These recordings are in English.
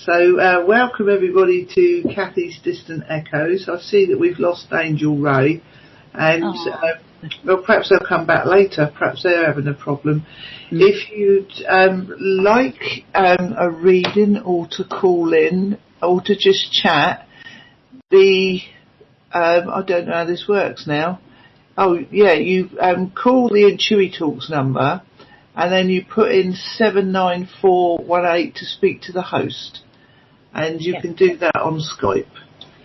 So welcome everybody to Cathy's Distant Echoes. I see that we've lost Angel Ray, and well, perhaps they'll come back later. Perhaps they're having a problem. If you'd like a reading, or to call in, or to just chat, I don't know how this works now. Oh yeah, you call the intuitalks number, and then you put in 79418 to speak to the host, and you can do that on Skype.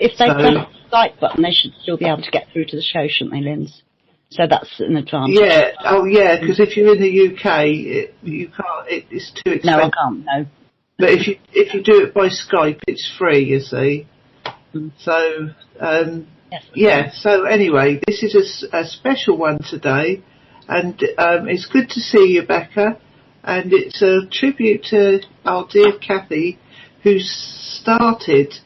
If they press the Skype button, they should still be able to get through to the show, shouldn't they, Linz? So that's an advantage. Yeah. Oh yeah, because if you're in the UK, you can't. It's too expensive. No, I can't. No. But if you do it by Skype, it's free. You see. So yeah. So anyway, this is a special one today. And it's good to see you, Becca, and it's a tribute to our dear Cathie, who started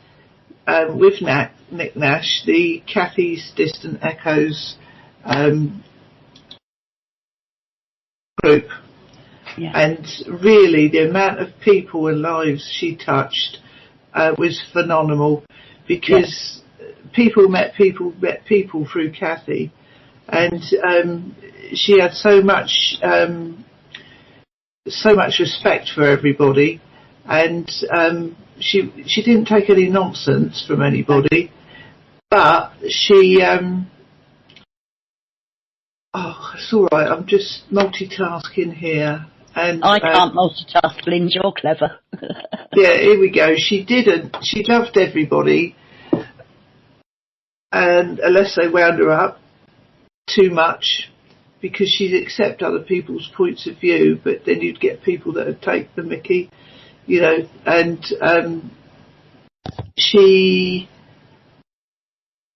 with Nick Nash, the Cathies-distantechos group. Yeah. And really, the amount of people and lives she touched was phenomenal, because people met people through Cathie, and she had so much respect for everybody, and she didn't take any nonsense from anybody, but she it's all right. I'm just multitasking here, and I can't multitask, Lynn. You're clever. Yeah, here we go. She loved everybody, and unless they wound her up too much, because she'd accept other people's points of view, but then you'd get people that would take the mickey, you know, and she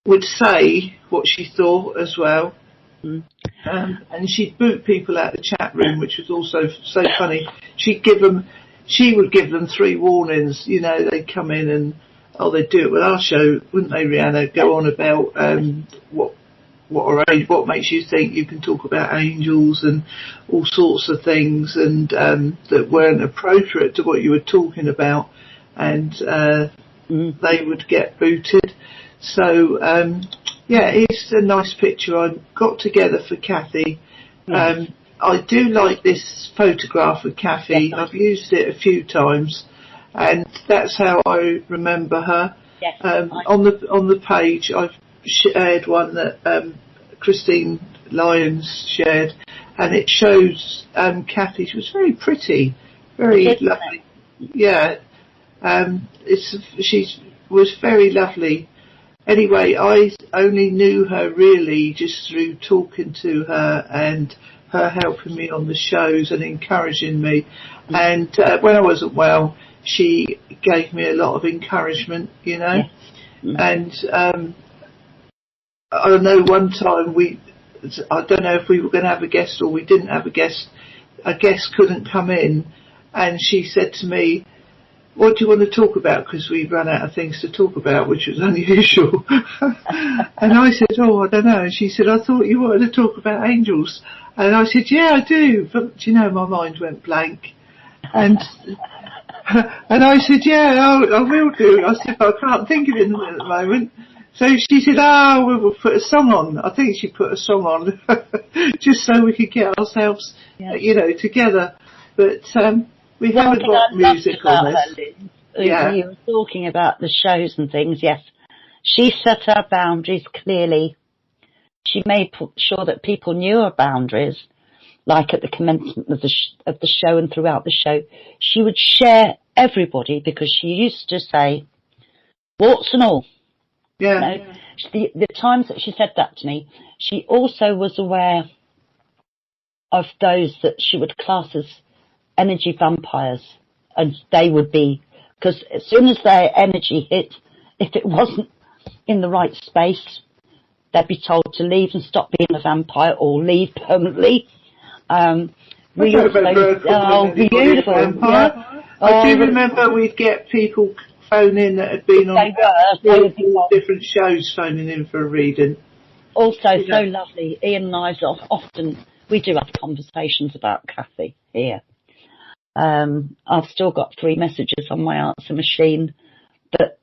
would say what she thought as well. And she'd boot people out of the chat room, which was also so funny. She would give them 3 warnings, you know. They'd come in and they'd do it with our show, wouldn't they, Riana? Go on about what makes you think you can talk about angels and all sorts of things, and that weren't appropriate to what you were talking about, and they would get booted. So yeah, it's a nice picture I got together for Cathie. I do like this photograph of Cathie. I've used it a few times, and that's how I remember her. On the page I've shared one that Christine Lyons shared, and it shows Cathie. She was very pretty, very lovely. Yeah, she was very lovely. Anyway, I only knew her really just through talking to her and her helping me on the shows and encouraging me. And when I wasn't well, she gave me a lot of encouragement, you know. And I know one time I don't know if we were going to have a guest or we didn't have a guest couldn't come in, and she said to me, "What do you want to talk about?" Because we'd run out of things to talk about, which was unusual. And I said, "Oh, I don't know." And she said, "I thought you wanted to talk about angels." And I said, "Yeah, I do." But, you know, my mind went blank. And and I said, "Yeah, I will do." I said, "I can't think of it at the moment." So she said, we'll put a song on. I think she put a song on just so we could get ourselves, you know, together. But we haven't got music on this. You were talking about the shows and things, yes. She set her boundaries clearly. She made sure that people knew her boundaries, like at the commencement of the show and throughout the show. She would share everybody, because she used to say, warts and all. Yeah. You know, the times that she said that to me, she also was aware of those that she would class as energy vampires, and they would be, because as soon as their energy hit, if it wasn't in the right space, they'd be told to leave and stop being a vampire or leave permanently. Beautiful. I do remember we'd get people phone in that had been on different shows, phoning in for a reading. Also, so lovely. Ian and I often, we do have conversations about Cathie here. I've still got 3 messages on my answer machine that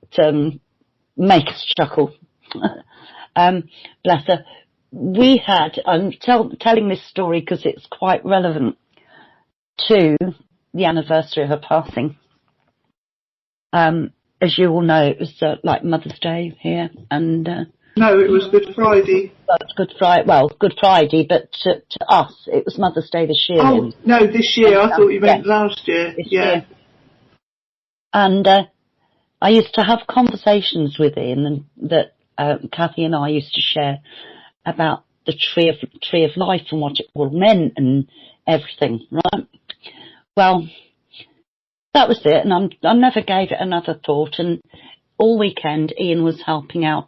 make us chuckle. Bless her. We had, I'm telling this story because it's quite relevant to the anniversary of her passing. As you all know, it was like Mother's Day here, and no, it was Good Friday. That's Good Friday. Well, Good Friday, but to us, it was Mother's Day this year. Oh no, this year. I thought you meant last year. Year. And I used to have conversations with Ian that Cathie and I used to share about the tree of life and what it all meant and everything, right? Well, that was it, and I never gave it another thought. And all weekend, Ian was helping out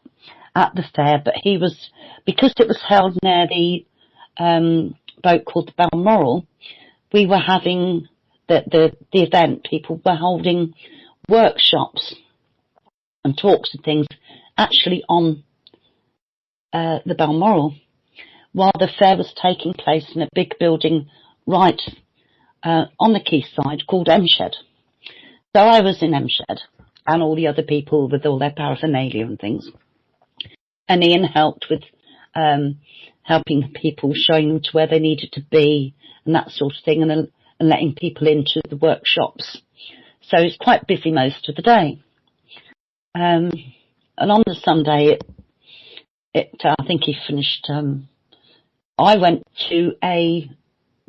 at the fair, but he was, because it was held near the boat called the Balmoral, we were having the event. People were holding workshops and talks and things actually on the Balmoral, while the fair was taking place in a big building right on the quayside called M-Shed. So I was in M-Shed, and all the other people with all their paraphernalia and things. And Ian helped with helping people, showing them to where they needed to be and that sort of thing, and letting people into the workshops. So it's quite busy most of the day. And on the Sunday, I think he finished. I went to a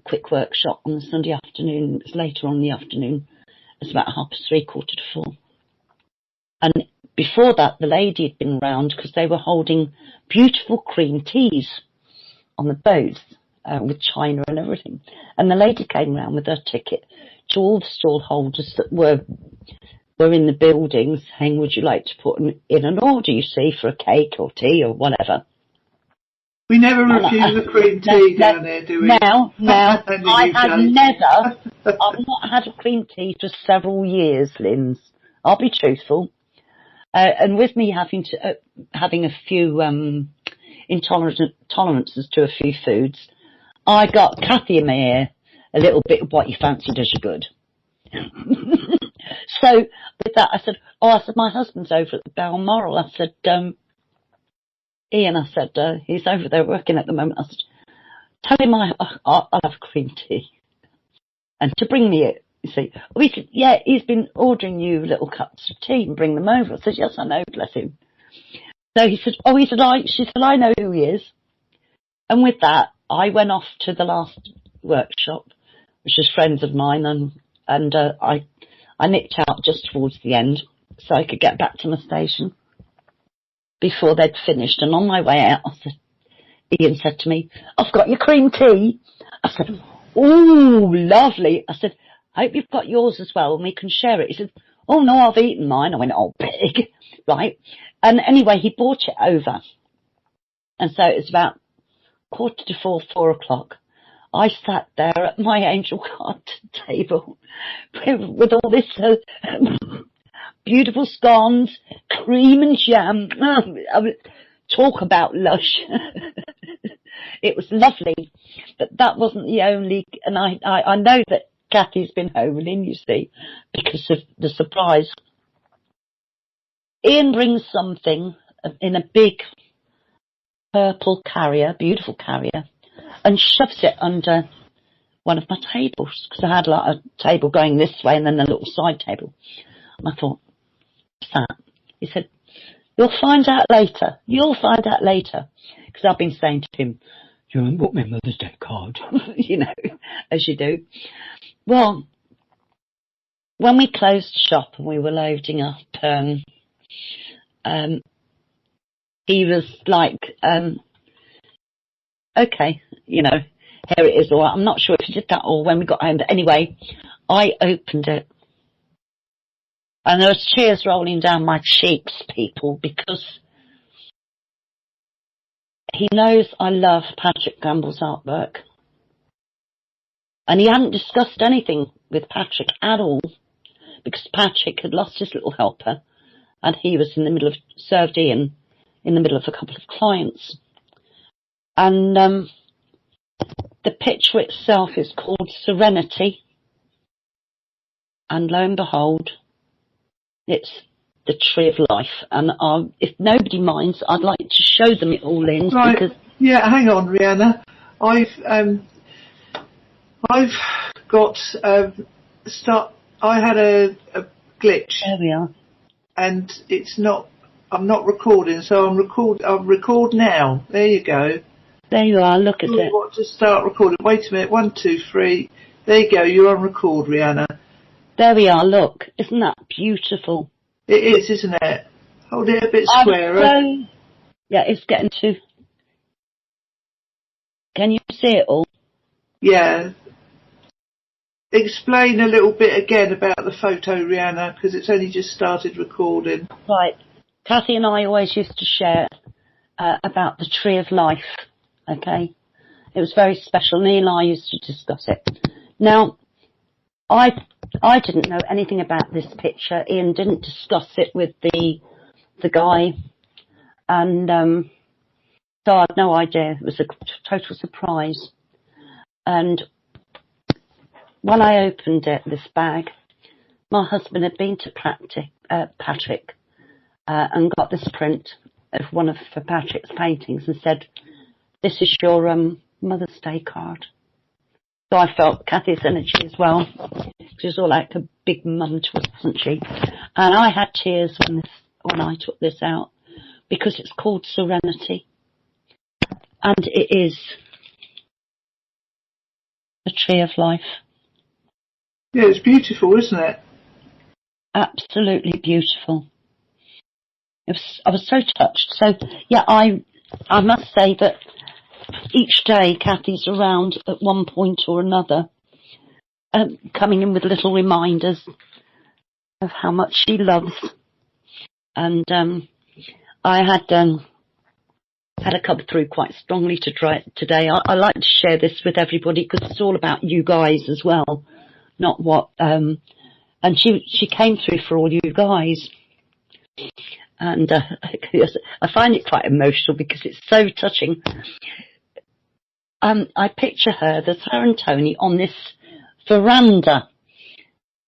quick workshop on the Sunday afternoon. It was later on in the afternoon. It was about 3:30, 4:45. And before that, the lady had been round because they were holding beautiful cream teas on the boat with china and everything. And the lady came round with her ticket to all the stall holders that were in the building, saying, would you like to put in an order, you see, for a cake or tea or whatever. We never refuse a cream tea down there, do we? Now, I've not had a cream tea for several years, Lins. I'll be truthful. And with me having a few intolerances to a few foods, I got Cathie in my ear, a little bit of what you fancy does you good. So with that, I said, my husband's over at the Balmoral. I said, Ian, I said, he's over there working at the moment. I said, tell him I'll have cream tea. And to bring me it, you see. He said, yeah, he's been ordering you little cups of tea and bring them over. I said, yes, I know, bless him. So he said, she said, I know who he is. And with that, I went off to the last workshop, which was friends of mine, and I nipped out just towards the end so I could get back to my station before they'd finished. And on my way out, Ian said to me, I've got your cream tea. I said, oh, lovely. I said, I hope you've got yours as well and we can share it. He said, oh no, I've eaten mine. I went, oh, big, right? And anyway, he brought it over. And so it was about 4:45, 4 o'clock. I sat there at my angel card table with all this beautiful scones, cream and jam. Talk about lush. It was lovely, but that wasn't the only. And I know that Cathie's been home, and you see, because of the surprise. Ian brings something in a big purple carrier, beautiful carrier, and shoves it under one of my tables, because I had like a table going this way and then a little side table. And I thought, what's that? He said, you'll find out later. You'll find out later. Because I've been saying to him, you haven't got my Mother's Day card, you know, as you do. Well, when we closed the shop and we were loading up, he was like, okay, you know, here it is. Or I'm not sure if he did that or when we got home. But anyway, I opened it. And there was tears rolling down my cheeks, people, because he knows I love Patrick Gamble's artwork. And he hadn't discussed anything with Patrick at all, because Patrick had lost his little helper and he was in the middle of, served Ian in the middle of a couple of clients. And the picture itself is called Serenity. And lo and behold, it's the Tree of Life. And if nobody minds, I'd like to show them it all, Lins. Right. Because yeah, hang on, Riana. I've got I had a glitch. There we are. And I'm not recording, so I'll record now. There you go. There you are, look at it. I want to start recording. Wait a minute, 1, 2, 3. There you go, you're on record, Riana. There we are, look. Isn't that beautiful? It is, isn't it? Hold it a bit squarer. Yeah, it's getting to... Can you see it all? Yeah. Explain a little bit again about the photo, Riana, because it's only just started recording. Right. Cathie and I always used to share about the Tree of Life, okay? It was very special. Neil and I used to discuss it. Now, I didn't know anything about this picture. Ian didn't discuss it with the guy. And so I had no idea. It was a total surprise. And when I opened this bag, my husband had been to Patrick and got this print of one of Patrick's paintings and said, "This is your Mother's Day card." So I felt Cathie's energy as well. She was all like a big mum to us, wasn't she? And I had tears when I took this out, because it's called Serenity. And it is the Tree of Life. Yeah, it's beautiful, isn't it? Absolutely beautiful. I was so touched. So, yeah, I must say that each day Cathie's around at one point or another, coming in with little reminders of how much she loves. And I had a come through quite strongly today. I like to share this with everybody because it's all about you guys as well, not what. And she came through for all you guys. And I find it quite emotional because it's so touching. I picture her, there's her and Tony on this veranda,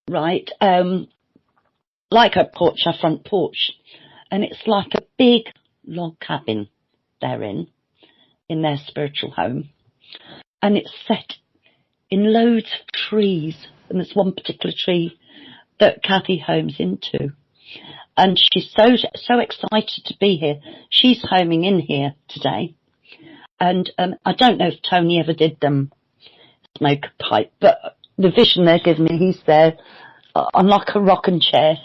right? Like her porch, her front porch. And it's like a big log cabin they're in their spiritual home. And it's set in loads of trees. And there's one particular tree that Cathie homes into. And she's so excited to be here. She's homing in here today. And I don't know if Tony ever did smoke a pipe, but the vision they're giving me, he's there on like a rocking chair,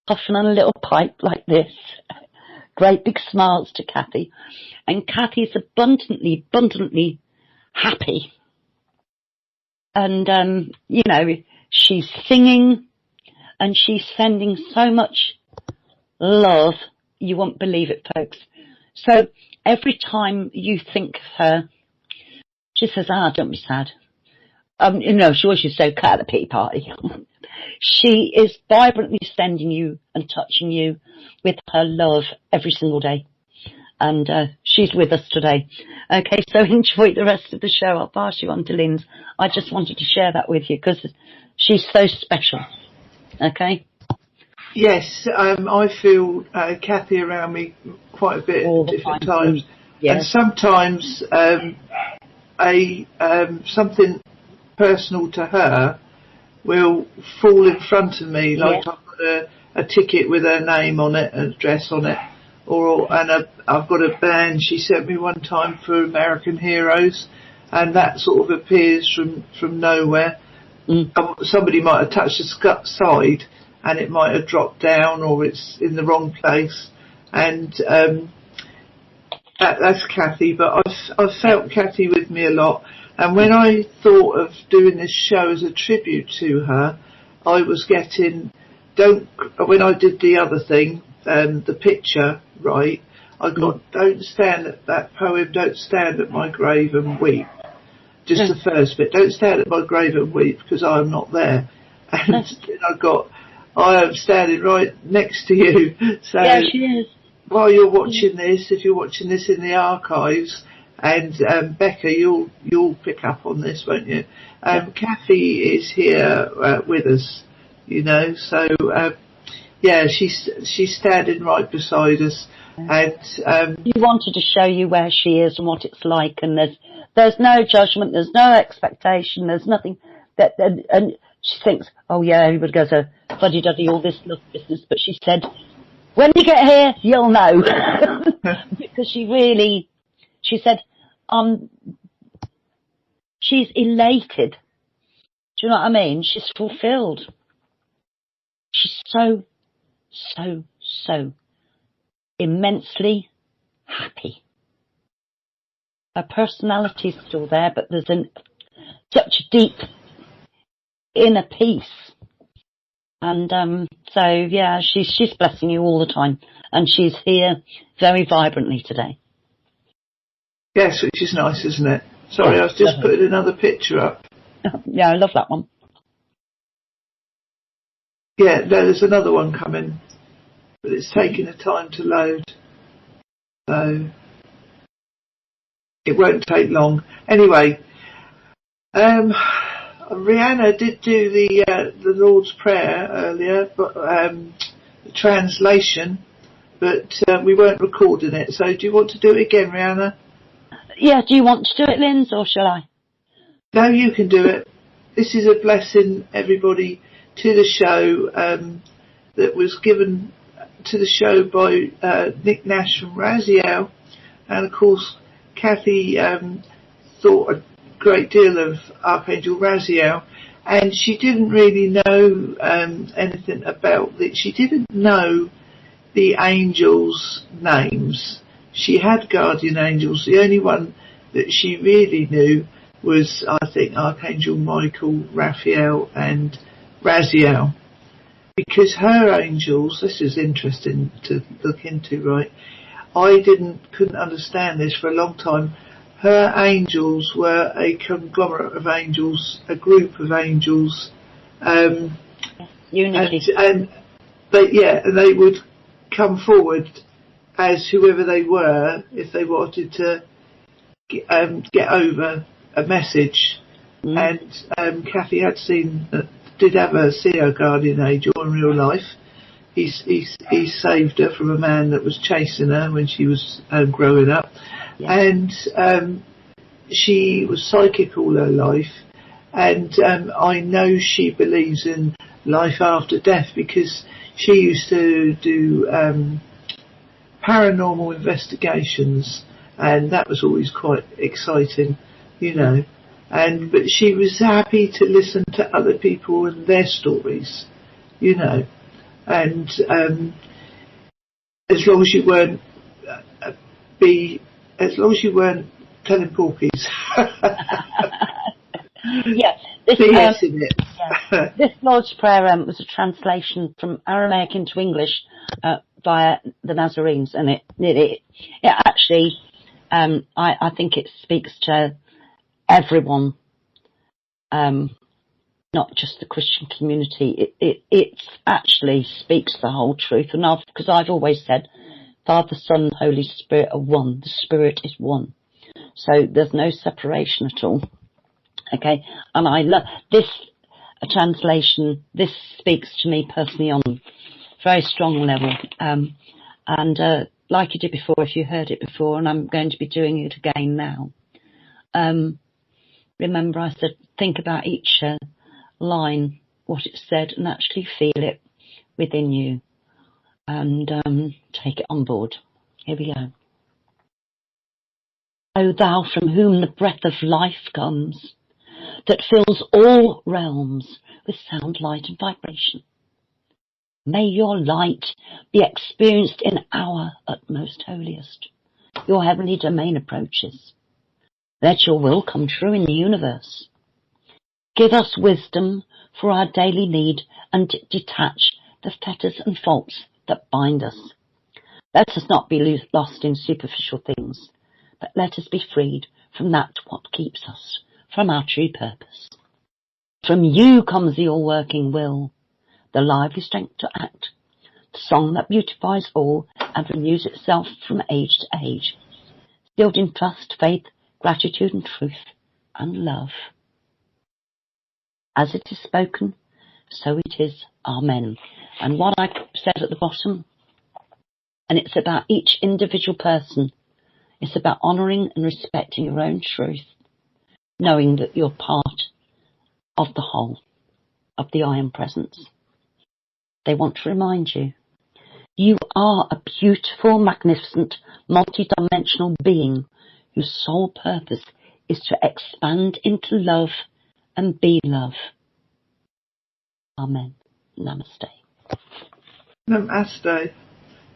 puffing on a little pipe like this. Great big smiles to Cathie. And Cathie's abundantly happy. And, she's singing and she's sending so much love. You won't believe it, folks. So every time you think of her, she says, don't be sad. She always used to say, cut at the pea party. She is vibrantly sending you and touching you with her love every single day. And she's with us today. Okay, so enjoy the rest of the show. I'll pass you on to Lins. I just wanted to share that with you because she's so special. Okay? Yes, I feel Cathie around me quite a bit at different times. Yes. And sometimes something personal to her will fall in front of me, like I've got a ticket with her name on it, an address on it, I've got a band she sent me one time for American Heroes, and that sort of appears from nowhere. Somebody might have touched the side and it might have dropped down, or it's in the wrong place, and that's Cathie. But I've felt Cathie with me a lot, and when I thought of doing this show as a tribute to her, I was getting when I did the other thing, the picture, right, I got don't stand at that poem, don't stand at my grave and weep. Just the first bit, don't stand at my grave and weep because I am not there. And then I am standing right next to you. So yeah, she is. While you're watching this, if you're watching this in the archives, And Becca, you'll pick up on this, won't you? Cathie is here with us, you know. So yeah, she's standing right beside us, and she wanted to show you where she is and what it's like, and there's no judgment, there's no expectation, there's nothing and she thinks, oh yeah, everybody goes fuddy-duddy, all this love business, but she said, when you get here, you'll know. Because she said, she's elated. Do you know what I mean? She's fulfilled. She's so immensely happy. Her personality's still there, but there's such deep inner peace. And so yeah, she's blessing you all the time, and she's here very vibrantly today. Yes, which is nice, isn't it? Sorry, I was just putting another picture up. Yeah, I love that one. Yeah, there's another one coming, but it's taking a time to load, so it won't take long. Anyway, Riana did do the Lord's Prayer earlier, but the translation, but we weren't recording it. So do you want to do it again, Riana? Yeah, do you want to do it, Linz, or shall I? No, you can do it. This is a blessing, everybody, to the show that was given to the show by Nick Nash from Raphael, and of course Cathie thought a great deal of Archangel Raphael, and she didn't really know anything about it. She didn't know the angels' names. She had guardian angels. The only one that she really knew was, I think, Archangel Michael, Raphael and Raziel. Because her angels, this is interesting to look into, right? I couldn't understand this for a long time. Her angels were a conglomerate of angels, a group of angels. Unity. And they would come forward as whoever they were if they wanted to get over a message. And Cathie had did see her guardian angel in real life. He saved her from a man that was chasing her when she was growing up. And she was psychic all her life, and I know she believes in life after death, because she used to do paranormal investigations, and that was always quite exciting, you know. But she was happy to listen to other people and their stories, you know, and as long as you weren't telling porkies. Yeah, this Lord's Prayer was a translation from Aramaic into English via the Nazarenes, and it actually, I think it speaks to everyone, not just the Christian community. It actually speaks the whole truth, and because I've always said, Father, Son, Holy Spirit are one. The Spirit is one. So there's no separation at all. Okay, and I love this translation. This speaks to me personally on a very strong level. And like you did before, if you heard it before, and I'm going to be doing it again now. Remember, I said, think about each line, what it said, and actually feel it within you, and take it on board. Here we go. O thou from whom the breath of life comes, that fills all realms with sound, light and vibration. May your light be experienced in our utmost holiest. Your heavenly domain approaches. Let your will come true in the universe. Give us wisdom for our daily need, and detach the fetters and faults that bind us. Let us not be lost in superficial things, but let us be freed from that what keeps us from our true purpose. From you comes the all-working will, the lively strength to act, the song that beautifies all and renews itself from age to age. building trust, faith, gratitude and truth and love. As it is spoken, so it is. Amen. And what I said at the bottom, and it's about each individual person. It's about honouring and respecting your own truth, knowing that you're part of the whole, of the I Am Presence. They want to remind you, you are a beautiful, magnificent, multi-dimensional being whose sole purpose is to expand into love and be love. Amen. Namaste. Namaste.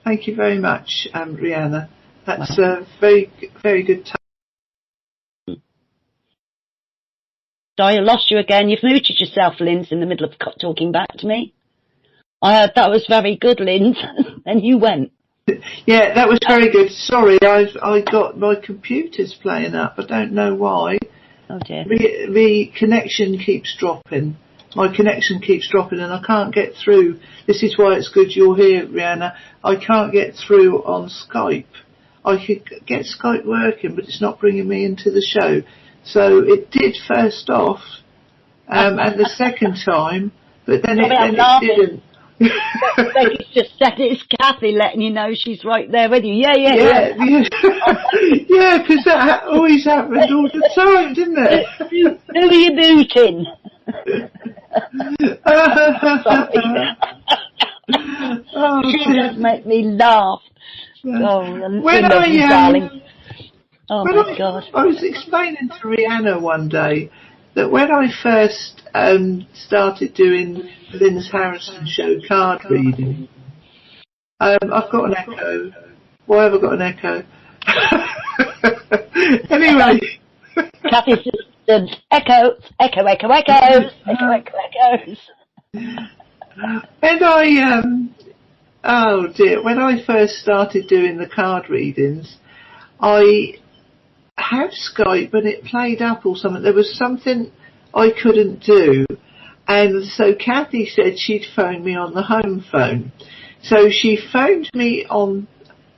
Thank you very much, Riana. That's a very, very good time. Sorry, I lost you again. You've muted yourself, Linz, in the middle of talking back to me. I heard that was very good, Linz, and you went. Yeah, that was very good. Sorry, I got my computer's playing up. I don't know why. Oh dear. The connection keeps dropping. My connection keeps dropping and I can't get through. This is why it's good you're here, Riana. I can't get through on Skype. I could get Skype working, but it's not bringing me into the show. So it did first off, and the second time, but then it didn't. Becky's just said it's Cathie letting you know she's right there with you. Yeah. Yeah, because that always happened all the time, didn't it? Who are you booting? She just make me laugh. Darling. Oh my God. I was explaining to Riana one day that when I first started doing Lindsey-Harrison show card reading, I've got an echo. Why have I got an echo? Anyway. Cathie's assistant. Echoes. When I first started doing the card readings, I had Skype and it played up or something. There was something I couldn't do. And so Cathie said she'd phone me on the home phone. So she phoned me on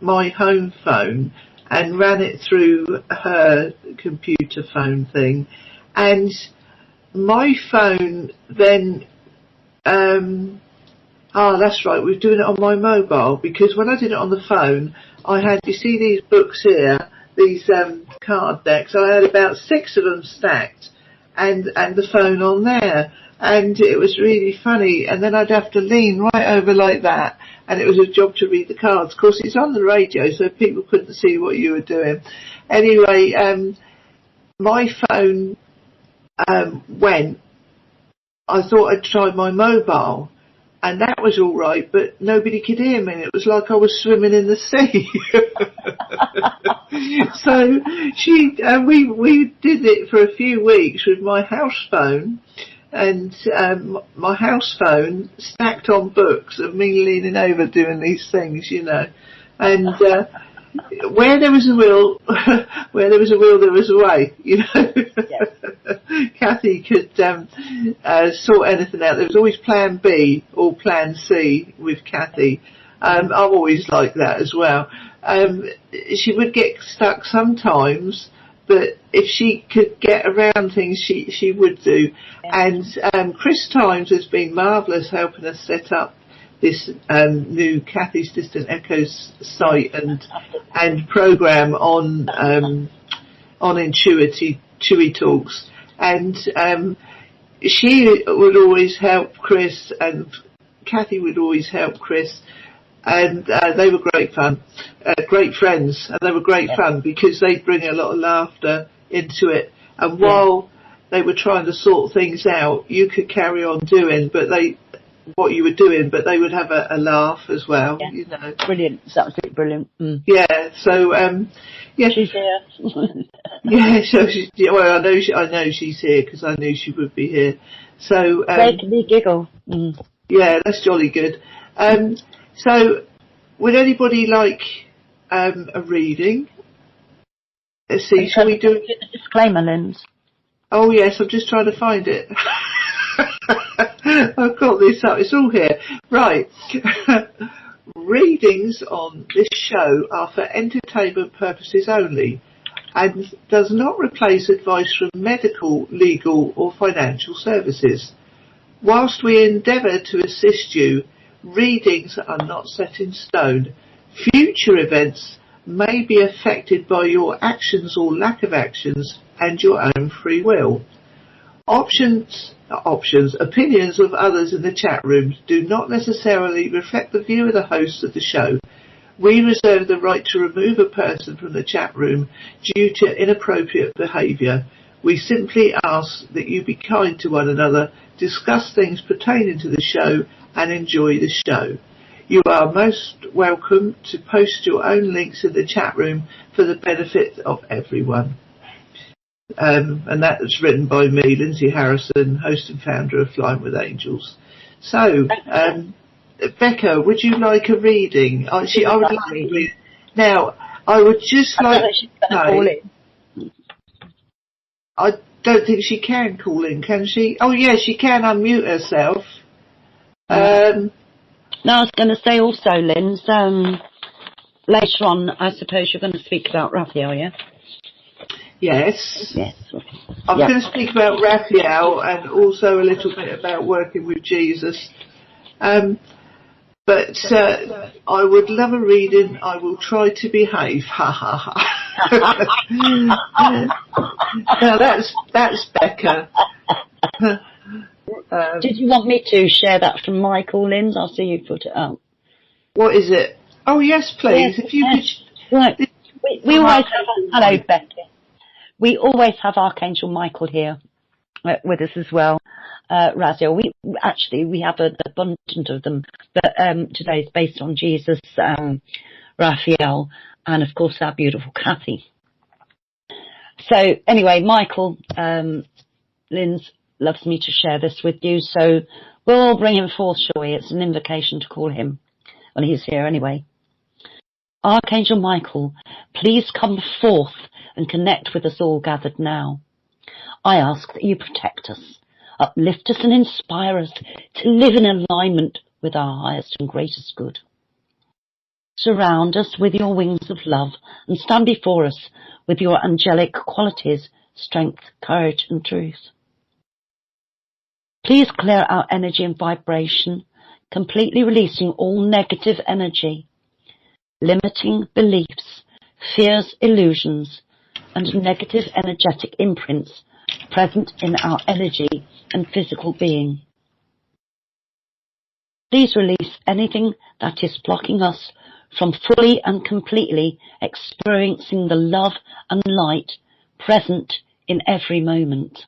my home phone and ran it through her computer phone thing. And my phone then, that's right, we were doing it on my mobile, because when I did it on the phone, I had, you see these books here, these card decks, I had about 6 of them stacked, and the phone on there. And it was really funny, and then I'd have to lean right over like that, and it was a job to read the cards. Of course, it's on the radio, so people couldn't see what you were doing. Anyway, my phone went. I thought I'd try my mobile, and that was all right, but nobody could hear me. It was like I was swimming in the sea. So we did it for a few weeks with my house phone. And my house phone stacked on books of me leaning over doing these things, you know. And where there was a will, there was a way, you know. Yes. Cathie could sort anything out. There was always Plan B or Plan C with Cathie. I'm always like that as well. She would get stuck sometimes, but if she could get around things, she would do. And Chris Times has been marvellous helping us set up this new cathies-distantechos site and program on intuitalks. And she would always help Chris, and Cathie would always help Chris. And they were great fun, great friends, and they were great fun because they'd bring a lot of laughter into it. And while they were trying to sort things out, you could carry on doing what you were doing, but they would have a laugh as well. Yeah. You know, brilliant, it's absolutely brilliant. Mm. Yeah. So she's here. Yeah. So I know she's here because I knew she would be here. So making me giggle. Mm. Yeah, that's jolly good. So, would anybody like a reading? Let's see, shall we do a disclaimer, Linz? Oh yes, I'm just trying to find it. I've got this up, it's all here. Right. Readings on this show are for entertainment purposes only and does not replace advice from medical, legal or financial services. Whilst we endeavour to assist you, readings are not set in stone. Future events may be affected by your actions or lack of actions and your own free will. Opinions of others in the chat rooms do not necessarily reflect the view of the hosts of the show. We reserve the right to remove a person from the chat room due to inappropriate behaviour. We simply ask that you be kind to one another, discuss things pertaining to the show and enjoy the show. You are most welcome to post your own links in the chat room for the benefit of everyone. And that was written by me, Lindsey-Harrison, host and founder of Flying with Angels. So, Becca, would you like a reading? I would like a reading. Now, I would just like to say, I don't think she can call in, can she? Oh, yeah, she can unmute herself. No, I was going to say also, Linz, later on, I suppose you're going to speak about Raphael, yeah? Yes. Yes. I'm going to speak about Raphael and also a little bit about working with Jesus. But I would love a reading. I will try to behave. Ha ha ha. Now that's Becca. Did you want me to share that from Michael, Linz? I'll see you put it up. What is it? Oh yes, please. Yes, if you could. Right. We always have. Hello, Becca. We always have Archangel Michael here with us as well. Raphael. We have an abundance of them, but today is based on Jesus, Raphael, and of course our beautiful Cathie. So anyway, Michael, Linz loves me to share this with you, so we'll bring him forth, shall we? It's an invocation to call him. Well, he's here anyway. Archangel Michael, please come forth and connect with us all gathered now. I ask that you protect us, uplift us and inspire us to live in alignment with our highest and greatest good. Surround us with your wings of love and stand before us with your angelic qualities, strength, courage and truth. Please clear our energy and vibration, completely releasing all negative energy, limiting beliefs, fears, illusions, and negative energetic imprints present in our energy and physical being. Please release anything that is blocking us from fully and completely experiencing the love and light present in every moment.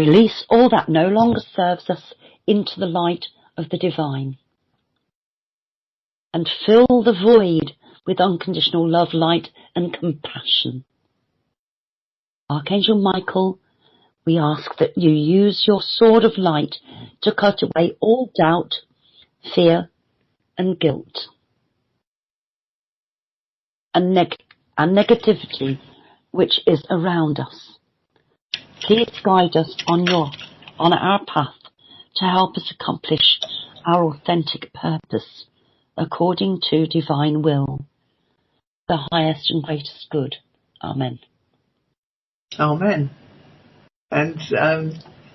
Release all that no longer serves us into the light of the divine. And fill the void with unconditional love, light and compassion. Archangel Michael, we ask that you use your sword of light to cut away all doubt, fear and guilt and negativity which is around us. Please guide us on our path to help us accomplish our authentic purpose according to divine will, the highest and greatest good. Amen. Amen. And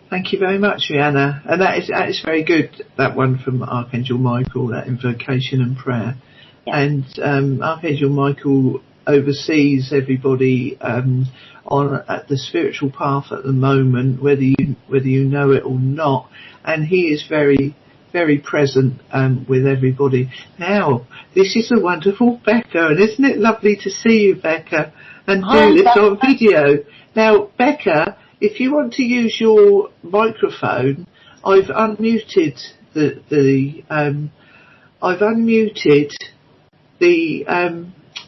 thank you very much, Riana. And that is very good, that one from Archangel Michael, that invocation and prayer. Yeah. And Archangel Michael oversees everybody on at the spiritual path at the moment, whether you know it or not, and he is very, very present with everybody. Now, this is a wonderful Becca, and isn't it lovely to see you, Becca, and do this on video? Now, Becca, if you want to use your microphone, I've unmuted the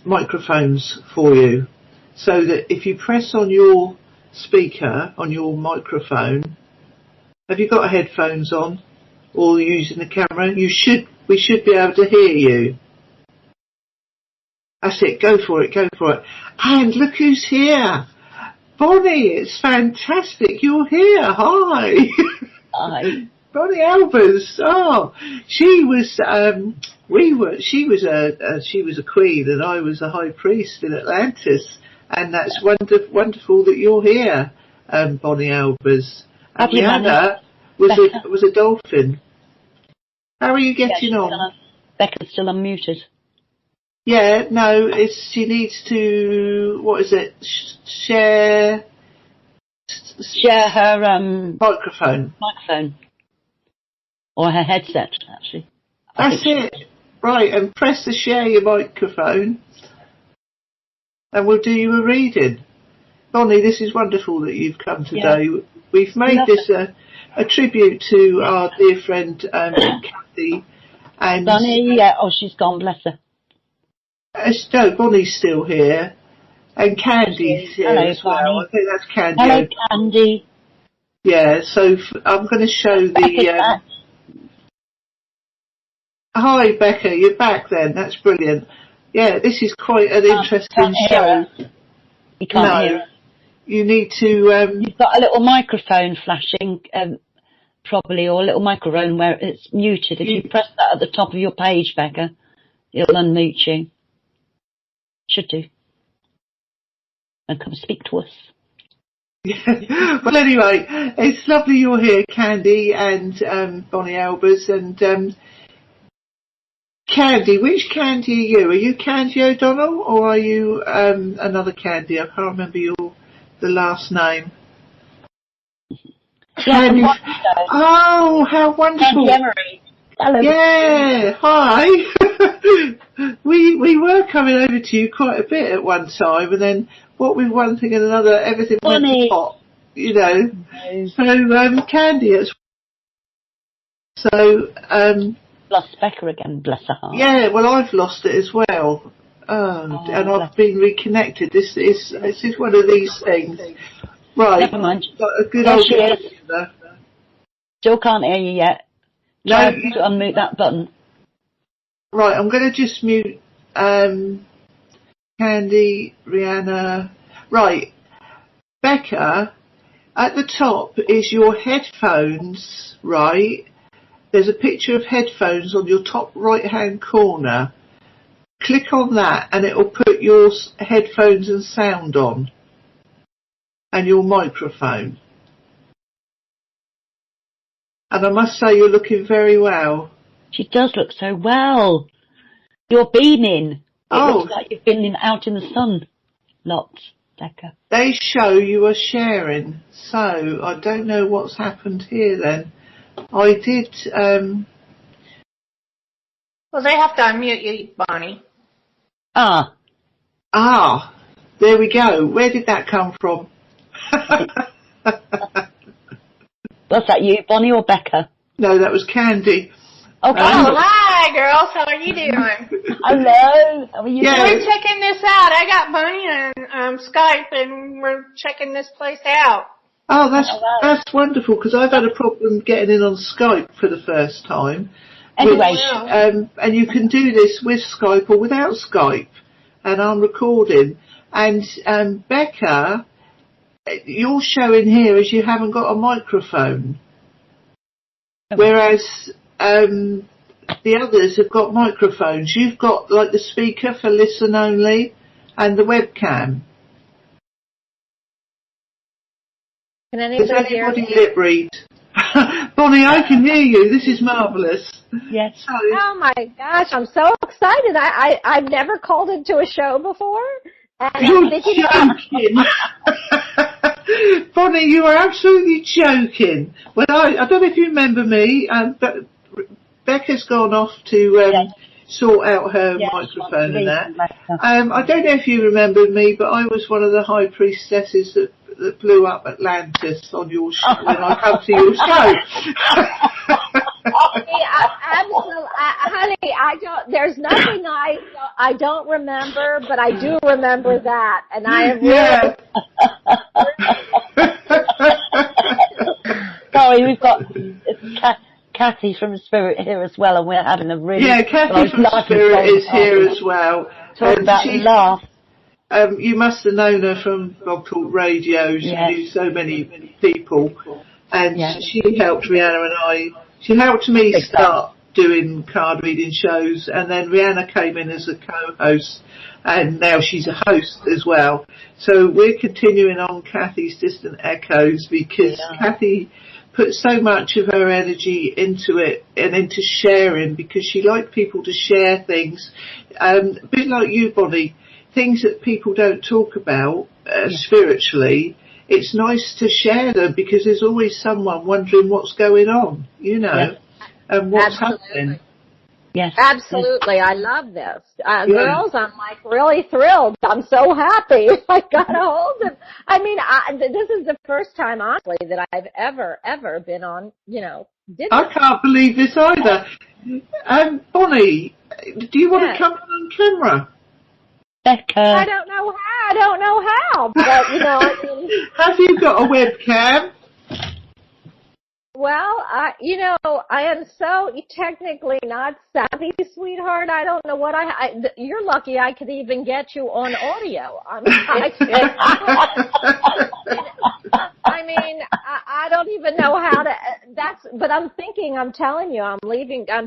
microphones for you, so that if you press on your speaker on your microphone, have you got headphones on or using the camera? We should be able to hear you. That's it. Go for it. And look who's here. Bonnie, it's fantastic. You're here. Hi. Hi. Bonnie Albers. Oh, she was. She was a queen, and I was a high priest in Atlantis, and that's wonderful that you're here, Bonnie Albers. And Riana was a dolphin. How are you getting on? Becca's still unmuted. Yeah, no, she needs to, what is it, share her microphone. Or her headset, actually. That's it. Right, and press the share your microphone, and we'll do you a reading. Bonnie, this is wonderful that you've come today. Yeah. We've made this a tribute to our dear friend Cathie. And Bonnie, yeah, she's gone, bless her. No, Bonnie's still here, and Candy's here as well. Bonnie. I think that's Candy. Hello, Candy. Yeah, so I'm going to show the. Hi, Becca, you're back then. That's brilliant. Yeah, this is quite an interesting show. You can't hear us. You need to. You've got a little microphone flashing, probably, or a little microphone where it's muted. If you press that at the top of your page, Becca, it'll unmute you. Should do. And come speak to us. Yeah. Well, anyway, it's lovely you're here, Candy and Bonnie Albers. And Candy, which Candy are you? Are you Candy O'Donnell, or are you another Candy? I can't remember the last name. Candy. Oh, how wonderful! Candy Emery. Hello. Yeah, hi. we were coming over to you quite a bit at one time, and then what with one thing and another, everything went to pot, you know. So Candy, lost Becca again, bless her heart. Yeah, well, I've lost it as well, and I've been reconnected. This is one of these things. Right. Never mind. A good old she is. Still can't hear you yet. Try to unmute that button. Right, I'm going to just mute Candy, Riana. Right, Becca, at the top is your headphones, right? There's a picture of headphones on your top right-hand corner. Click on that and it will put your headphones and sound on. And your microphone. And I must say you're looking very well. She does look so well. You're beaming. It looks like you've been out in the sun. Lots, Becca. They show you are sharing. So I don't know what's happened here then. I did... Well, they have to unmute you, Bonnie. There we go. Where did that come from? Was that you, Bonnie or Becca? No, that was Candy. Oh, hi, girls. How are you doing? Hello. How are you doing? We're checking this out. I got Bonnie on Skype, and we're checking this place out. Oh, that's wonderful, because I've had a problem getting in on Skype for the first time. Anyway. And you can do this with Skype or without Skype. And I'm recording. And Becca, you're showing here as you haven't got a microphone. Whereas the others have got microphones. You've got like the speaker for listen only and the webcam. Can anybody lip read? Bonnie, I can hear you. This is marvellous. Yes. Oh my gosh, I'm so excited. I've never called into a show before. And you're joking. Bonnie, you are absolutely joking. Well, I don't know if you remember me, but Becca's gone off to sort out her microphone and that. I don't know if you remember me, but I was one of the high priestesses that blew up Atlantis on your show when I come to your show. Honey, there's nothing I don't remember, but I do remember that, and I have really. Sorry, we've got Cathie from Spirit here as well, and we're having a really Cathie from Spirit is here as well. Talk about laugh. You must have known her from Blog Talk Radio. She knew so many people. and she helped Riana and I. She helped me start doing card reading shows, and then Riana came in as a co-host, and now she's a host as well. So we're continuing on Cathie's Distant Echoes because Cathie put so much of her energy into it and into sharing, because she liked people to share things, a bit like you, Bonnie, things that people don't talk about spiritually. It's nice to share them because there's always someone wondering what's going on, and what's happening. Yes. Absolutely. Yes. I love this. Girls, I'm like really thrilled. I'm so happy I got a hold of. I mean, this is the first time, honestly, that I've ever been on, I can't believe this either. Bonnie, do you want to come on camera? Becca. I don't know how, but I mean. Have you got a webcam? Well, I am so technically not savvy, sweetheart. I don't know what you're lucky I could even get you on audio. I mean, I don't even know how to, but I'm telling you, I'm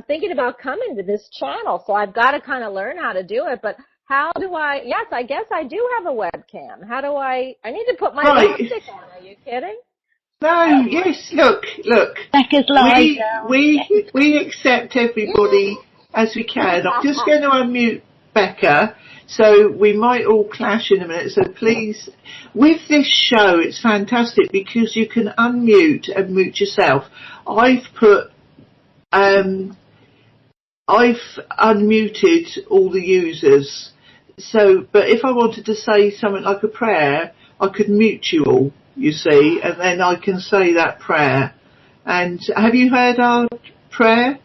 thinking about coming to this channel, so I've got to kind of learn how to do it, but how do yes, I guess I do have a webcam. How do I need to put my lipstick on, are you kidding? No, yes, look. Becca's live. We accept everybody as we can. I'm just going to unmute Becca, so we might all clash in a minute. So please, with this show, it's fantastic because you can unmute and mute yourself. I've unmuted all the users. So, but if I wanted to say something like a prayer, I could mute you all, you see, and then I can say that prayer. And have you heard our prayer?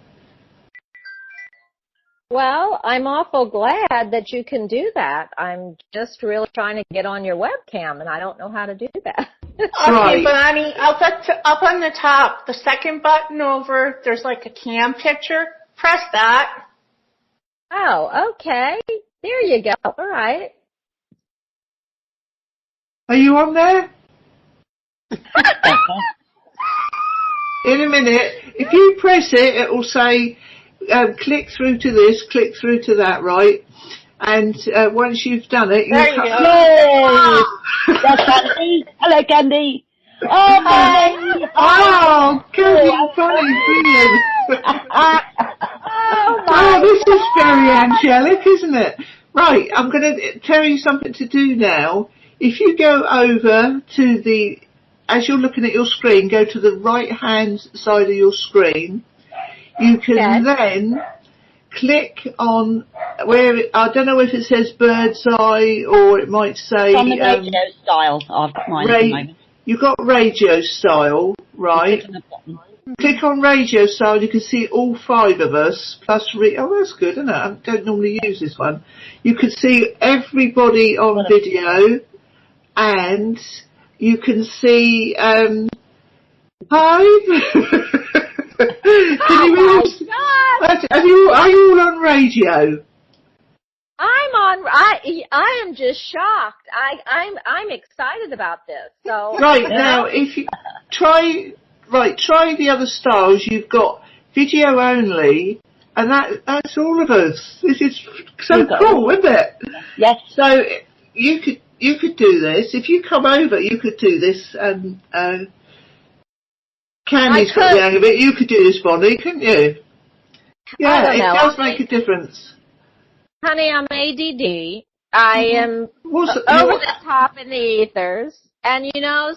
Well, I'm awful glad that you can do that. I'm just really trying to get on your webcam, and I don't know how to do that. Okay, Bonnie, up on the top, the second button over, there's like a cam picture. Press that. Oh, okay. There you go. All right. Are you on there? In a minute. If you press it, it will say, click through to this, click through to that, right? And once you've done it, there you go. Yay! That's Candy. Hello, Candy. Oh, hi. Oh, Candy, funny, brilliant. Oh, this is very angelic, isn't it? Right, I'm going to tell you something to do now. If you go over to as you're looking at your screen, go to the right-hand side of your screen. You can then click on I don't know if it says bird's eye or it might say... It's on the radio style. I've got mine at the moment. You've got radio style, right? Click on radio style, you can see all 5 of us, plus oh, that's good, isn't it? I don't normally use this one. You can see everybody on video, and you can see, hi! Can you are you all on radio? I am just shocked. I'm excited about this. So right now, if you try the other styles. You've got video only, and that's all of us. This is so cool, isn't it? Yes. So you could do this if you come over. You could do this, and Candy's got the hang of it. You could do this, Bonnie, couldn't you? Yeah, it does make a difference. Honey, I'm ADD. I am over the top in the ethers. And,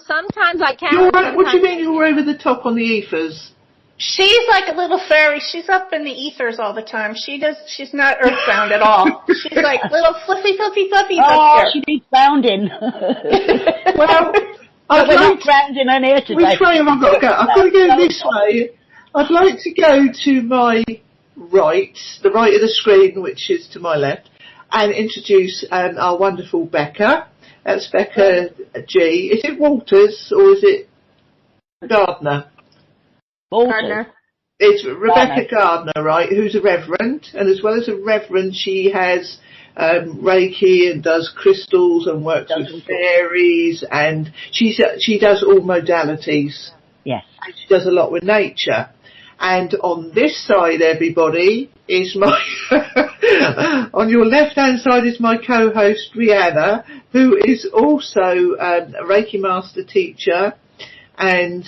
sometimes I can't... What do you mean you're over the top on the ethers? She's like a little fairy. She's up in the ethers all the time. She's not earthbound at all. She's like little fluffy. Oh, she needs grounding. Well, we're not grounding on here today. Which way have I got to go? I've got to go this way. I'd like to go to my right, the right of the screen, which is to my left, and introduce our wonderful Becca. That's Becca G. Is it Walters or is it Gardner? Gardner. It's Rebecca Gardner, right, who's a reverend. And as well as a reverend, she has Reiki and does crystals and works with fairies. And she does all modalities. Yes. And she does a lot with nature. And on this side, everybody, is my, on your left-hand side is my co-host, Riana, who is also a Reiki Master teacher and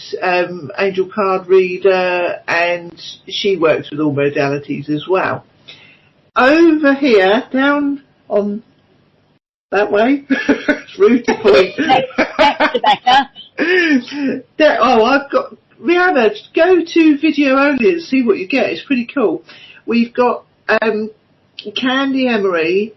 angel card reader, and she works with all modalities as well. Over here, down on that way, it's rude to point. Next to Becca. I've got, Riana, go to video only and see what you get. It's pretty cool. We've got Candy Emery,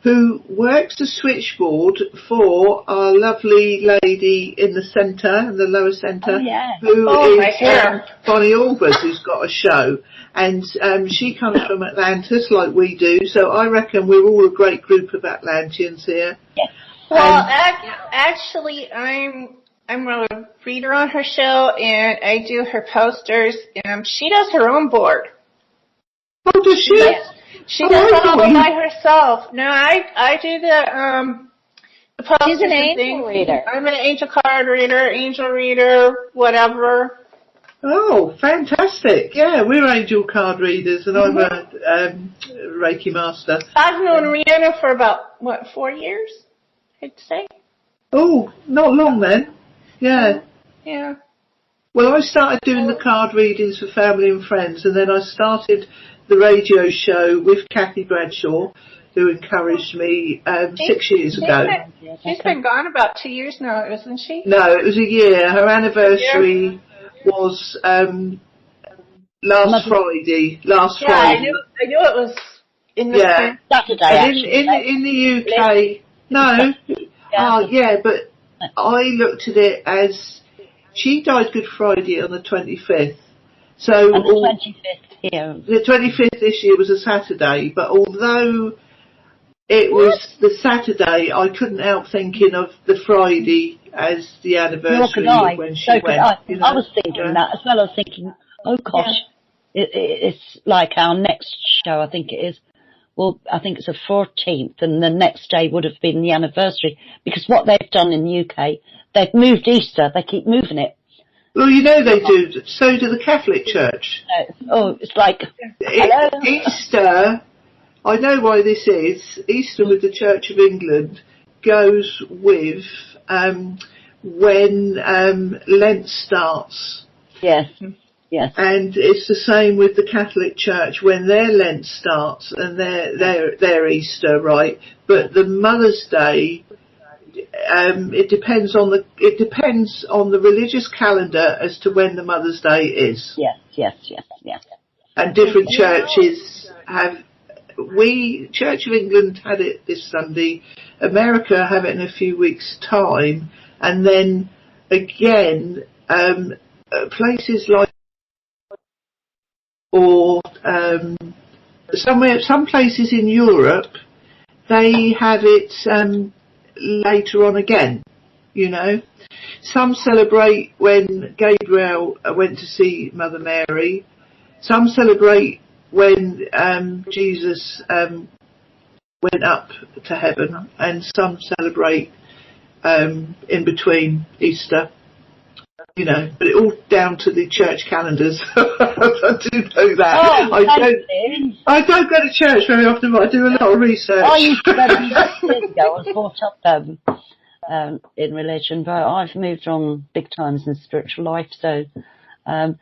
who works the switchboard for our lovely lady in the centre, in the lower centre, who is Bonnie Albers, who's got a show. And she comes from Atlantis, like we do, so I reckon we're all a great group of Atlanteans here. Yes. Well, actually, I'm a reader on her show, and I do her posters, and she does her own board. Oh, does she? Yes. She does it all by herself. No, I do the posters. She's an angel reader. I'm an angel card reader, angel reader, whatever. Oh, fantastic. Yeah, we're angel card readers, and I'm a Reiki Master. I've known Riana for about, 4 years, I'd say. Oh, not long then. Yeah. Yeah. Well, I started doing the card readings for family and friends, and then I started the radio show with Cathie Bradshaw, who encouraged me 6 years ago. She's been gone about 2 years now, isn't she? No, it was a year. Her anniversary was last Friday. I knew it was in the Saturday. In the UK, no. But I looked at it as she died Good Friday on the 25th. So and the 25th here. The 25th this year was a Saturday, but although it was the Saturday, I couldn't help thinking of the Friday as the anniversary of when she went. I was thinking that as well. I was thinking, oh gosh, it's like our next show, I think it is. Well, I think it's the 14th, and the next day would have been the anniversary, because what they've done in the UK, they've moved Easter. They keep moving it. Well, you know they do. So do the Catholic Church. It's like Easter. I know why this is. Easter with the Church of England goes with when Lent starts. Yes. Yes. And it's the same with the Catholic Church when their Lent starts and their Easter, right? But the Mother's Day, it depends on the religious calendar as to when the Mother's Day is. Yes. And different churches have. Church of England had it this Sunday. America have it in a few weeks' time, and then again, places like some places in Europe, they have it later on again. You know, some celebrate when Gabriel went to see Mother Mary. Some celebrate when Jesus went up to heaven, and some celebrate in between Easter. You know, but it all down to the church calendars. I do know that. I don't go to church very often, but I do a lot of research. I used to go years ago. I was brought up in religion, but I've moved on big times in spiritual life. So, and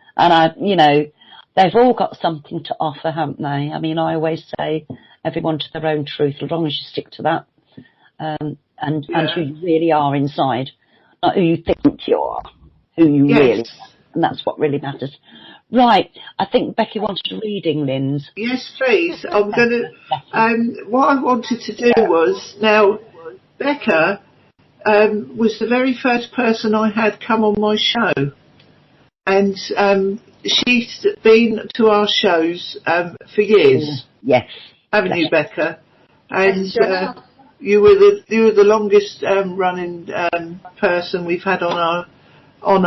they've all got something to offer, haven't they? I mean, I always say everyone to their own truth, as long as you stick to that, and who you really are inside, not who you think you are. Who you really are, and that's what really matters. Right, I think Becky wanted a reading, Linz. Yes, please. I'm going to, what I wanted to do was, now, Becca was the very first person I had come on my show, and she's been to our shows for years. Yes. Haven't you, Becca? And you were the longest running person we've had on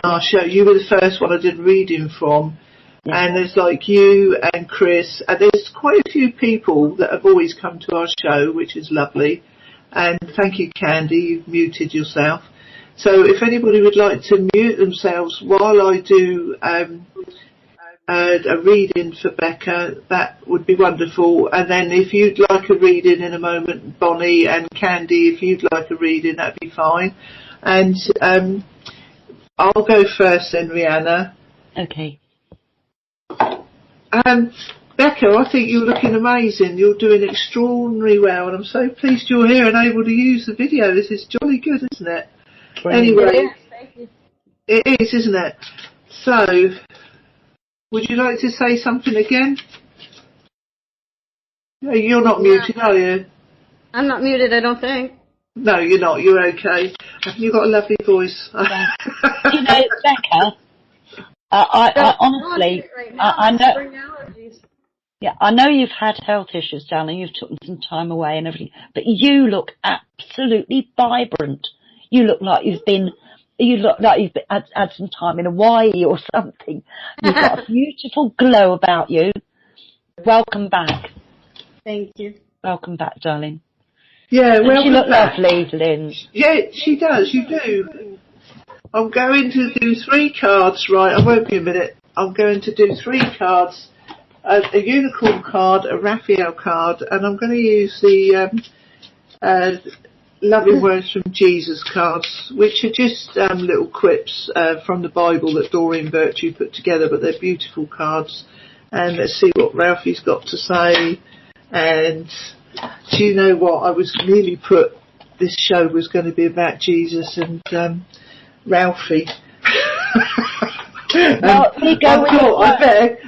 our show. You were the first one I did reading from. Yeah. And there's like you and Chris, and there's quite a few people that have always come to our show, which is lovely. And thank you, Candy, you've muted yourself. So if anybody would like to mute themselves while I do a reading for Becca, that would be wonderful. And then if you'd like a reading in a moment, Bonnie and Candy, if you'd like a reading, that'd be fine. And I'll go first then, Rihanna. Okay. Becca, I think you're looking amazing. You're doing extraordinarily well, and I'm so pleased you're here and able to use the video. This is jolly good, isn't it? Brilliant. Anyway, Thank you. it is, isn't it? So, would you like to say something again? You're not muted, are you? I'm not muted, I don't think. No, you're not. You're okay. You've got a lovely voice. You know, Becca, I honestly, I know. Yeah, I know you've had health issues, darling. You've taken some time away and everything, but you look absolutely vibrant. You look like you've had some time in Hawaii or something. You've got a beautiful glow about you. Welcome back. Thank you. Welcome back, darling. Yeah, well, you look lovely, Lynn. Yeah, she does. You do. I'm going to do 3 cards. Right, I won't be a minute. I'm going to do 3 cards. A unicorn card, a Raphael card, and I'm going to use the loving words from Jesus cards, which are just little quips from the Bible that Doreen Virtue put together, but they're beautiful cards. And let's see what Ralphie's got to say. And do you know what? I was nearly put this show was going to be about Jesus and Ralphie. Well,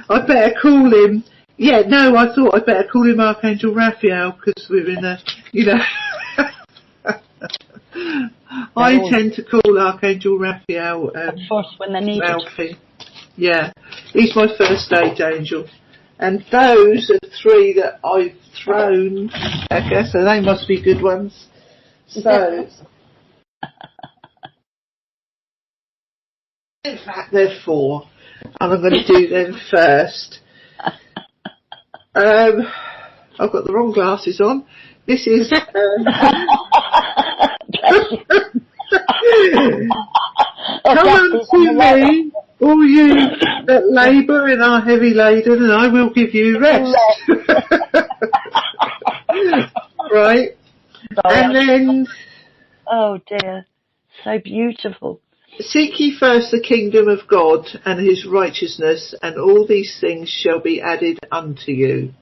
I better call him. Yeah, no, I thought I'd better call him Archangel Raphael because we're in a, you know. I tend to call Archangel Raphael of course, when they're needed. Ralphie. Yeah, he's my first stage angel. And those are 3 that I've thrown. Okay, so they must be good ones. So, in fact, they're 4, and I'm going to do them first. I've got the wrong glasses on. This is. Come unto me, all you that labour and are heavy laden, and I will give you rest. Right, and then. Oh dear, so beautiful. Seek ye first the kingdom of God and his righteousness, and all these things shall be added unto you.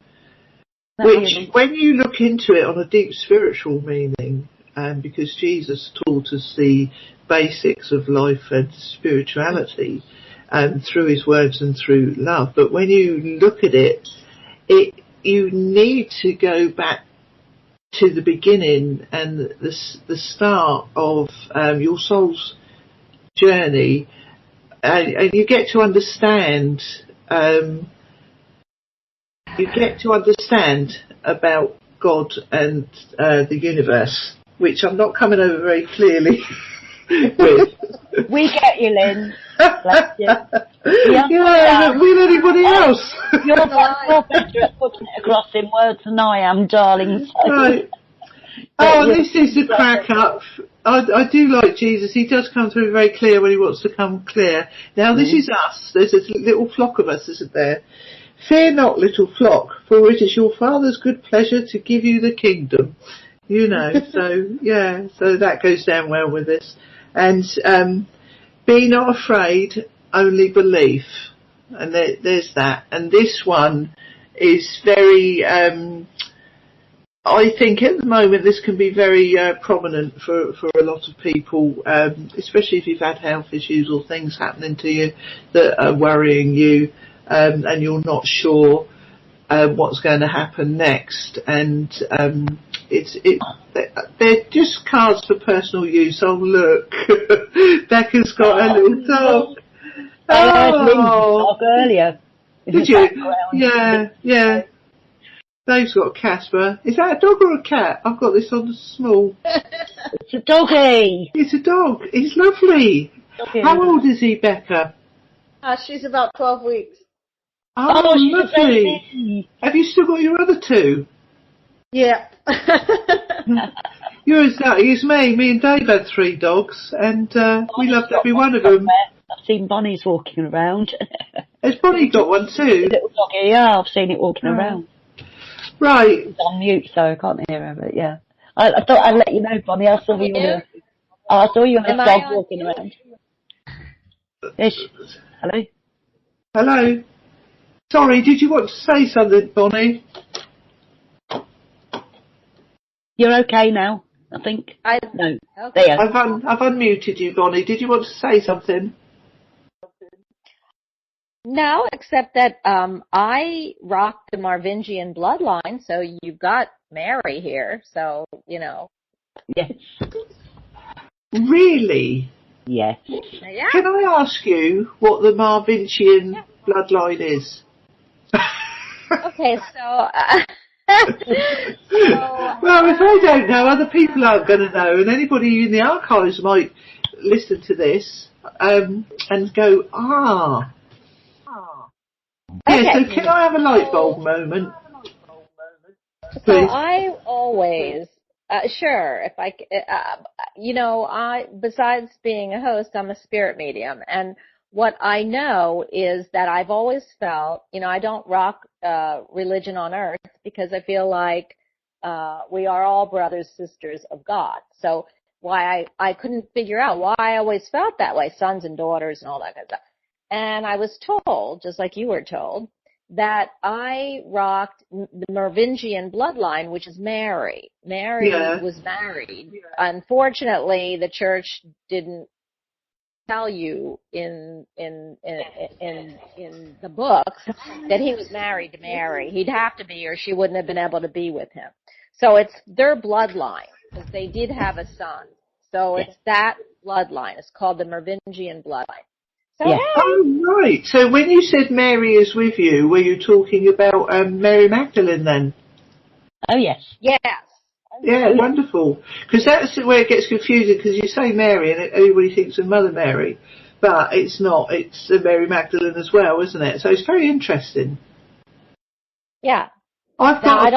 Which, when you look into it on a deep spiritual meaning, because Jesus taught us the basics of life and spirituality, through his words and through love, but when you look at it, you need to go back to the beginning and the start of your soul's journey, and you get to understand about God and the universe, which I'm not coming over very clearly with. We get you, Lynn. Bless you. Yeah, with anybody else. You're better at putting it across in words than I am, darling. So. Right. Oh, this is the crack up. I do like Jesus. He does come through very clear when he wants to come clear. Now, this is us. There's a little flock of us, isn't there? Fear not, little flock, for it is your Father's good pleasure to give you the kingdom. You know, so, yeah, so that goes down well with this. And be not afraid, only believe. And there's that. And this one is very... I think at the moment this can be very prominent for a lot of people, especially if you've had health issues or things happening to you that are worrying you, and you're not sure what's going to happen next. And they're just cards for personal use. Oh, look, Becca's got a little dog. Oh, earlier. Did you? Yeah. Dave's got a Casper. Is that a dog or a cat? I've got this on the small. It's a doggy. It's a dog. It's lovely. Doggy. How old is he, Becca? She's about 12 weeks. Oh, lovely. Have you still got your other 2? Yeah. You're as lucky as me. Me and Dave had 3 dogs, and we loved every one of them. I've seen Bonnie's walking around. Has Bonnie got one too? Little doggy, yeah, I've seen it walking around. Right. It's on mute, so I can't hear her, but yeah. I thought I'd let you know, Bonnie. I saw you had a dog walking around. Yes. Hello? Hello? Sorry, did you want to say something, Bonnie? You're okay now, I think. No. Okay. There. I've unmuted you, Bonnie. Did you want to say something? No, except that I rock the Marvingian bloodline, so you've got Mary here, so, you know. Yes. Really? Yes. Yeah. Can I ask you what the Marvingian bloodline is? Okay, so... Well, if I don't know, other people aren't going to know, and anybody in the archives might listen to this and go, ah. Okay. Yeah, so can I have a light bulb moment? So Please. I always, sure, if I, besides being a host, I'm a spirit medium, and what I know is that I've always felt, I don't rock religion on earth because I feel like we are all brothers, sisters of God. So why I couldn't figure out why I always felt that way, sons and daughters and all that kind of stuff. And I was told, just like you were told, that I rocked the Merovingian bloodline, which is Mary. Mary was married. Unfortunately, the church didn't tell you in the books that he was married to Mary. He'd have to be, or she wouldn't have been able to be with him. So it's their bloodline, because they did have a son. So it's that bloodline. It's called the Merovingian bloodline. So, yeah. Oh, right. So when you said Mary is with you, were you talking about Mary Magdalene then? Oh, yes. Yes. Yeah, wonderful. Because that's where it gets confusing, because you say Mary and everybody thinks of Mother Mary, but it's not. It's Mary Magdalene as well, isn't it? So it's very interesting. Yeah. I've got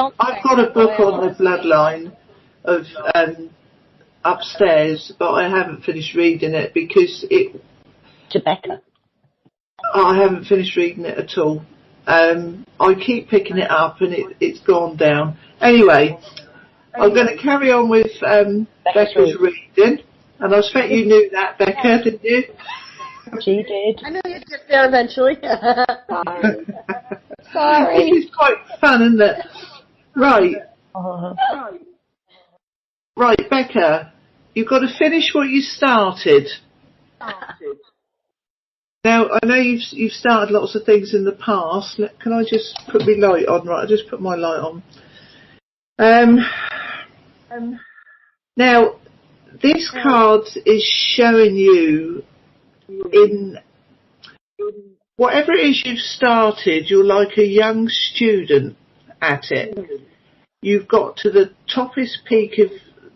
a book on the bloodline of upstairs, but I haven't finished reading it because Rebecca. I haven't finished reading it at all. I keep picking it up and it's gone down. Anyway, I'm going to carry on with Becca's reading, and I expect you knew that, Becca, didn't you? She did. I know you get there eventually. Sorry. This is quite fun, isn't it? Right. Right, Becca, you've got to finish what you started. Now, I know you've started lots of things in the past. Can I just put my light on? Right, I just put my light on. Now, this card is showing you in whatever it is you've started, you're like a young student at it. You've got to the toppest peak of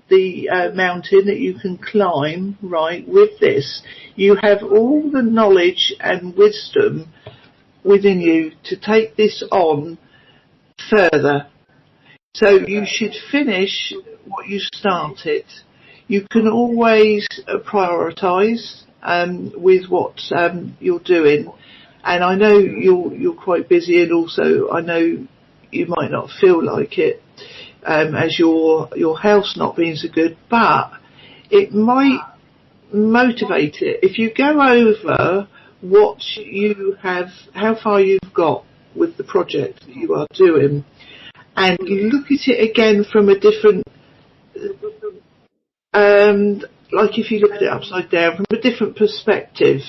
the mountain that you can climb, right, with this. You have all the knowledge and wisdom within you to take this on further. So you should finish what you started. You can always prioritise with what you're doing. And I know you're quite busy, and also I know you might not feel like it as your health's not being so good, but it might motivate it. If you go over what you have, how far you've got with the project that you are doing, and look at it again from a different, like if you look at it upside down, from a different perspective,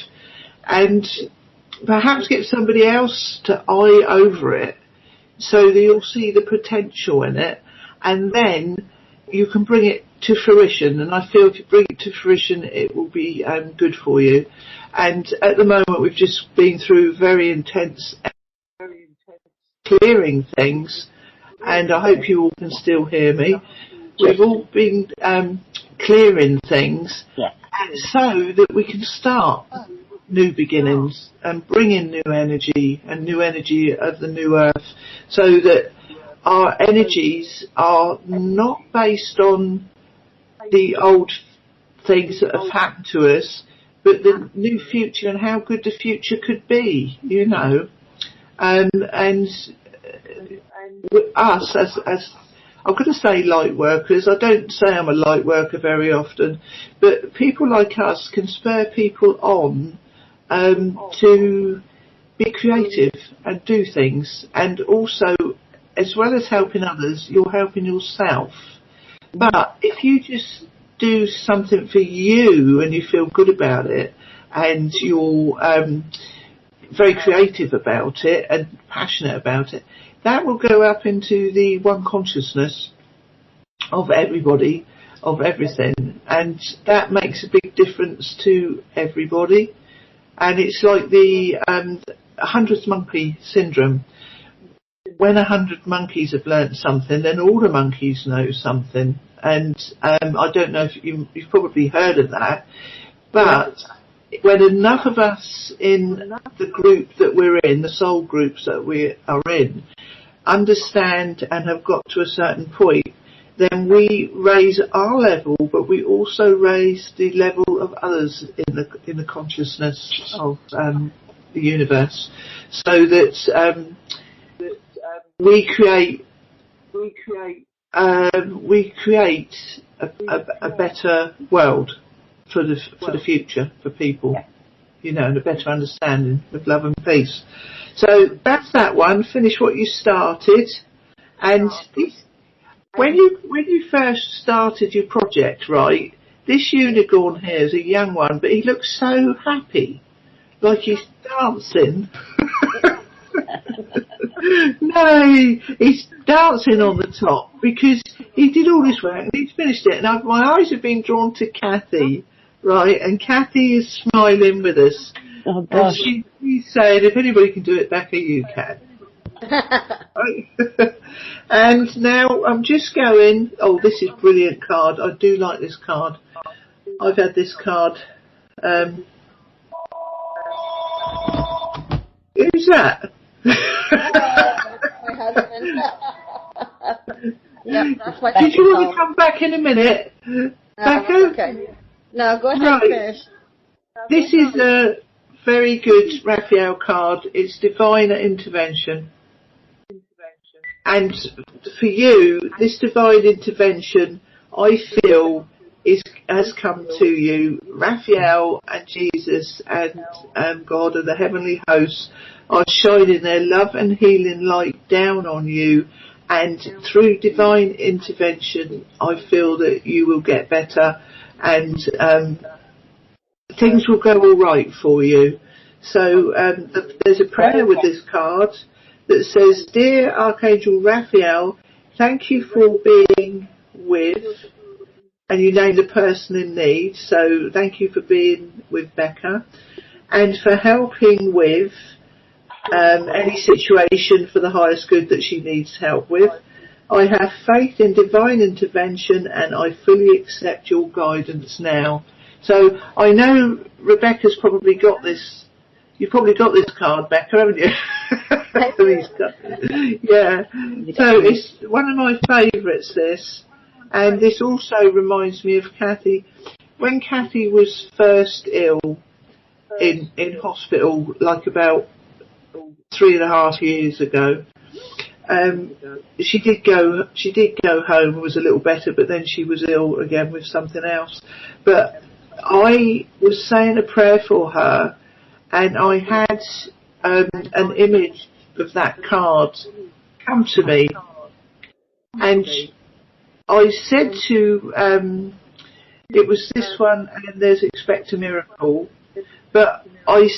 and perhaps get somebody else to eye over it so that you'll see the potential in it, and then you can bring it to fruition. And I feel if you bring it to fruition, it will be good for you. And at the moment, we've just been through very intense clearing things, and I hope you all can still hear me. We've all been clearing things so that we can start new beginnings and bring in new energy and new energy of the new earth, so that our energies are not based on the old things that have happened to us, but the new future and how good the future could be, you know. And us as I'm going to say light workers. I don't say I'm a light worker very often, but people like us can spur people on to be creative and do things, and also, as well as helping others, you're helping yourself. But if you just do something for you and you feel good about it, and you're very creative about it and passionate about it, that will go up into the one consciousness of everybody, of everything, and that makes a big difference to everybody. And it's like the 100th monkey syndrome. When 100 monkeys have learnt something, then all the monkeys know something. And I don't know if you've probably heard of that, but when enough of us in the group that we're in, the soul groups that we are in, understand and have got to a certain point, then we raise our level, but we also raise the level of others in the consciousness of the universe, so that we create a better world for the future, for people, you know, and a better understanding of love and peace. So that's that one. Finish what you started. And when you first started your project, right, this unicorn here is a young one, but he looks so happy, like he's dancing. No, he's dancing on the top because he did all this work and he's finished it. And my eyes have been drawn to Cathie, right? And Cathie is smiling with us. Oh, gosh. And she's saying, if anybody can do it, Becca, you can. And now I'm just going, oh, this is a brilliant card. I do like this card. I've had this card. Who's that? My husband. Yep, that's what Did you want to come back in a minute? Becca? Okay. No, go ahead Right. and finish. This is a very good Raphael card. It's divine intervention. And for you, this divine intervention, I feel, has come to you. Raphael and Jesus and God and the heavenly hosts are shining their love and healing light down on you, and through divine intervention I feel that you will get better and things will go all right for you. So there's a prayer with this card that says, Dear Archangel Raphael, thank you for being with, and you name the person in need, so thank you for being with Becca, and for helping with any situation for the highest good that she needs help with. I have faith in divine intervention and I fully accept your guidance now. So I know Rebecca's probably got this. You've probably got this card, Becca, haven't you? Yeah. So it's one of my favourites, this. And this also reminds me of Cathie. When Cathie was first ill in hospital, like about 3.5 years ago, she did go home and was a little better, but then she was ill again with something else. But I was saying a prayer for her, and I had an image of that card come to me, and I said to it was this one, and there's Expect a Miracle, but I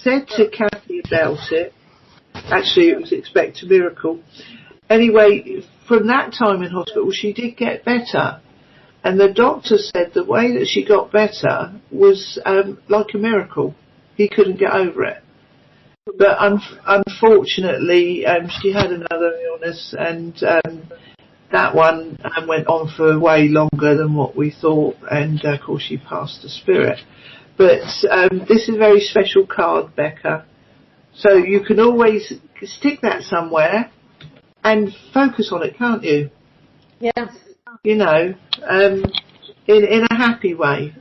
said to Cathie about it. Actually, it was Expect a Miracle. Anyway, from that time in hospital, she did get better. And the doctor said the way that she got better was like a miracle. He couldn't get over it. But unfortunately, she had another illness, and that one went on for way longer than what we thought. And, of course, she passed the spirit. But this is a very special card, Becca. So you can always stick that somewhere and focus on it, can't you? Yes. You know, in a happy way,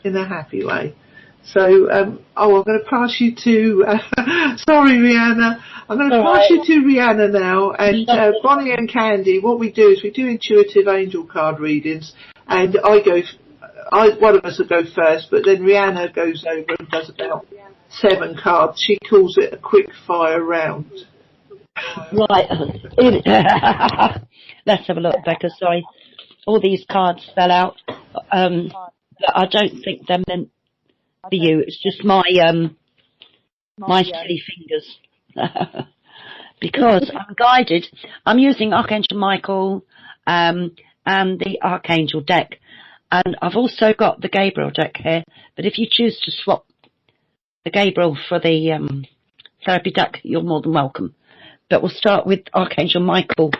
So, I'm going to pass you to, sorry Rihanna, I'm going to pass you to Rihanna now, and Bonnie and Candy, what we do is we do intuitive angel card readings, and one of us will go first, but then Rihanna goes over and does about 7 cards. She calls it a quick fire round. Right. Let's have a look, Becca, sorry. All these cards fell out. I don't think they're meant for you. It's just my silly fingers. Because I'm guided. I'm using Archangel Michael and the Archangel deck. And I've also got the Gabriel deck here. But if you choose to swap the Gabriel for the therapy deck, you're more than welcome. But we'll start with Archangel Michael.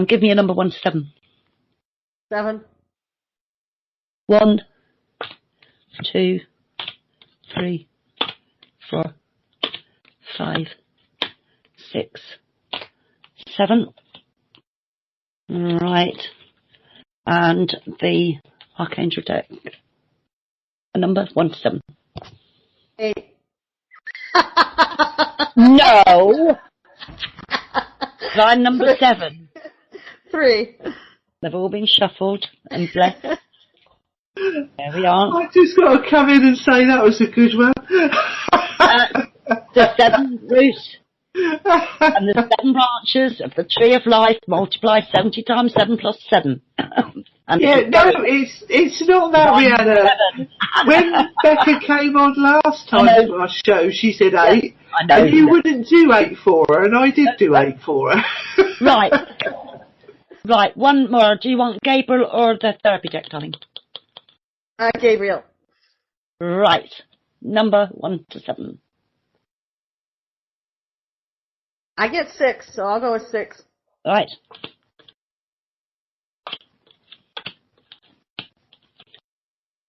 Give me a number 1 to 7. 7. 1, 2, 3, 4, 5, 6, 7. Right. And the Archangel deck. A number 1 to 7. 8. No! I'm number 7. 3. They've all been shuffled and blessed. There we are. I just got to come in and say that was a good one. The 7 roots and the 7 branches of the tree of life multiplied 70 times 7 plus 7. And it's not that, Rihanna. When Becca came on last time to our show, she said 8. I know. And you wouldn't do 8 for her, and I did do 8 for her. Right. Right, one more. Do you want Gabriel or the therapy deck, darling? Gabriel. Right. Number 1 to 7. I get 6, so I'll go with 6. Right.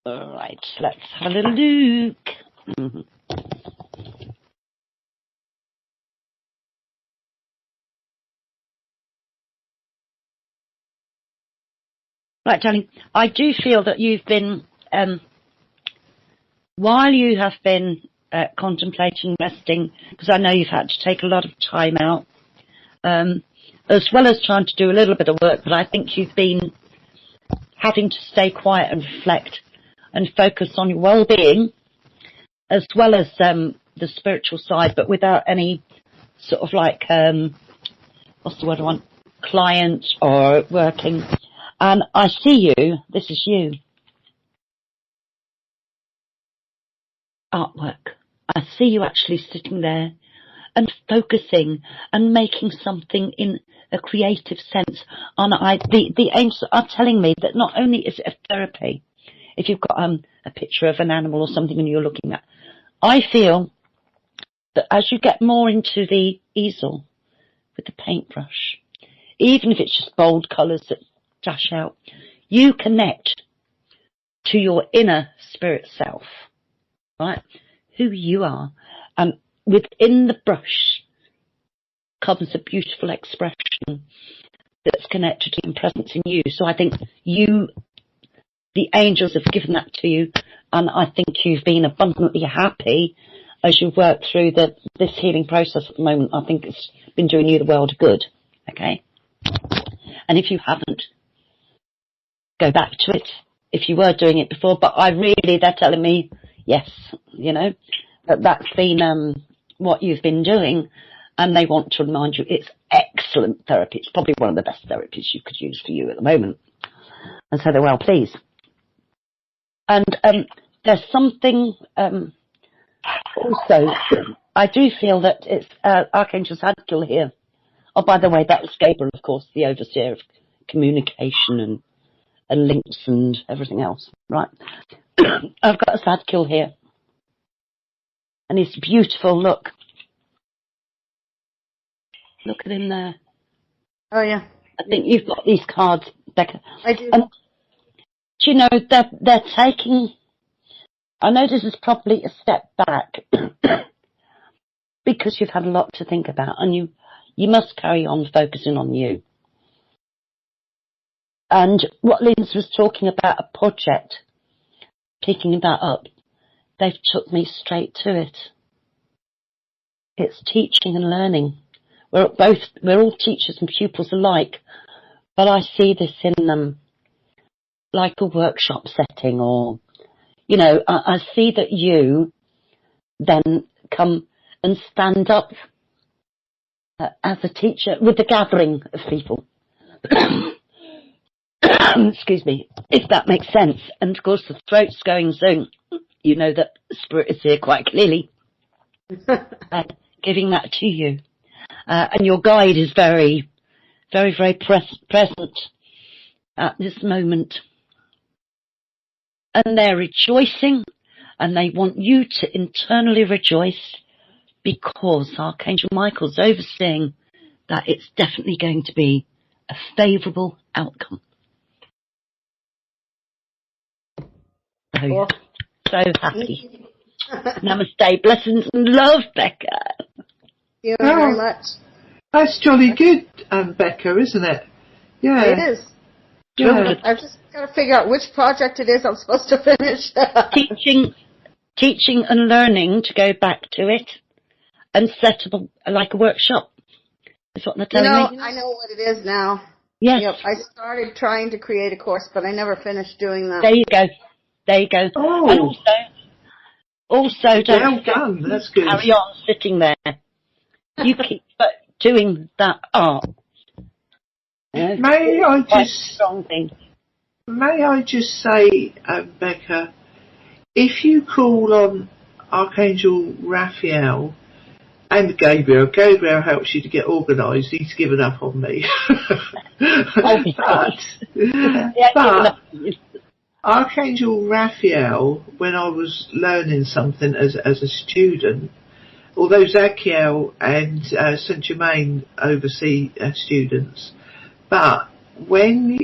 All right, let's have a little look. Mm-hmm. Right, darling, I do feel that you've been, while you have been contemplating resting, because I know you've had to take a lot of time out, as well as trying to do a little bit of work, but I think you've been having to stay quiet and reflect and focus on your well-being, as well as the spiritual side, but without any sort of like, what's the word I want, client or working. And I see you, this is you. Artwork. I see you actually sitting there and focusing and making something in a creative sense. And the angels are telling me that not only is it a therapy, if you've got a picture of an animal or something and you're looking at, I feel that as you get more into the easel with the paintbrush, even if it's just bold colours that dash out, you connect to your inner spirit self, right? Who you are. And within the brush comes a beautiful expression that's connected to and presence in you. So I think the angels have given that to you, and I think you've been abundantly happy as you've worked through this healing process at the moment. I think it's been doing you the world of good, okay? And if you haven't, go back to it if you were doing it before. But they're telling me, yes, that's been what you've been doing, and they want to remind you it's excellent therapy. It's probably one of the best therapies you could use for you at the moment. And so they're well pleased. And there's something also, I do feel that it's Archangel Zadkiel here. Oh, by the way, that was Gabriel, of course, the overseer of communication and links and everything else, right? I've got a Zadkiel here. And he's beautiful, look. Look at him there. Oh, yeah. I think you've got these cards, Becca. I do. And, do you know, they're taking, I know this is probably a step back, because you've had a lot to think about, and you must carry on focusing on you. And what Linz was talking about, a project, picking that up, they've took me straight to it. It's teaching and learning. We're all teachers and pupils alike, but I see this in them like a workshop setting, or, you know, I see that you then come and stand up as a teacher with the gathering of people. Excuse me, if that makes sense. And of course the throat's going, so you know that Spirit is here quite clearly, giving that to you. And your guide is very, very, very present at this moment. And they're rejoicing, and they want you to internally rejoice, because Archangel Michael's overseeing that it's definitely going to be a favourable outcome. Cool. So happy. Namaste, blessings and love, Becca. Thank you very much. That's jolly good, Becca, isn't it? Yeah. It is. Yeah. I've just got to figure out which project it is I'm supposed to finish. Teaching and learning to go back to it and set up like a workshop. Is what they're telling me. I know what it is now. Yes. Yep. I started trying to create a course, but I never finished doing that. There you go. Oh. And also don't done. That's good. carry on sitting there. You keep doing that art. May I just say, Becca, if you call on Archangel Raphael and Gabriel helps you to get organised. He's given up on me. but Archangel Raphael, when I was learning something as a student, although Zachiel and Saint Germain oversee students, but when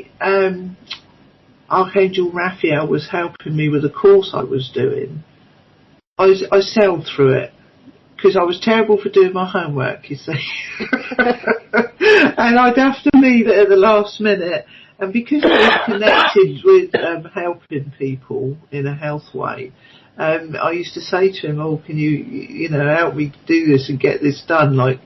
Archangel Raphael was helping me with a course I was doing, I sailed through it, because I was terrible for doing my homework, you see. And I'd have to leave it at the last minute. And because I was connected with helping people in a health way, I used to say to him, "Oh, can you help me do this and get this done?" Like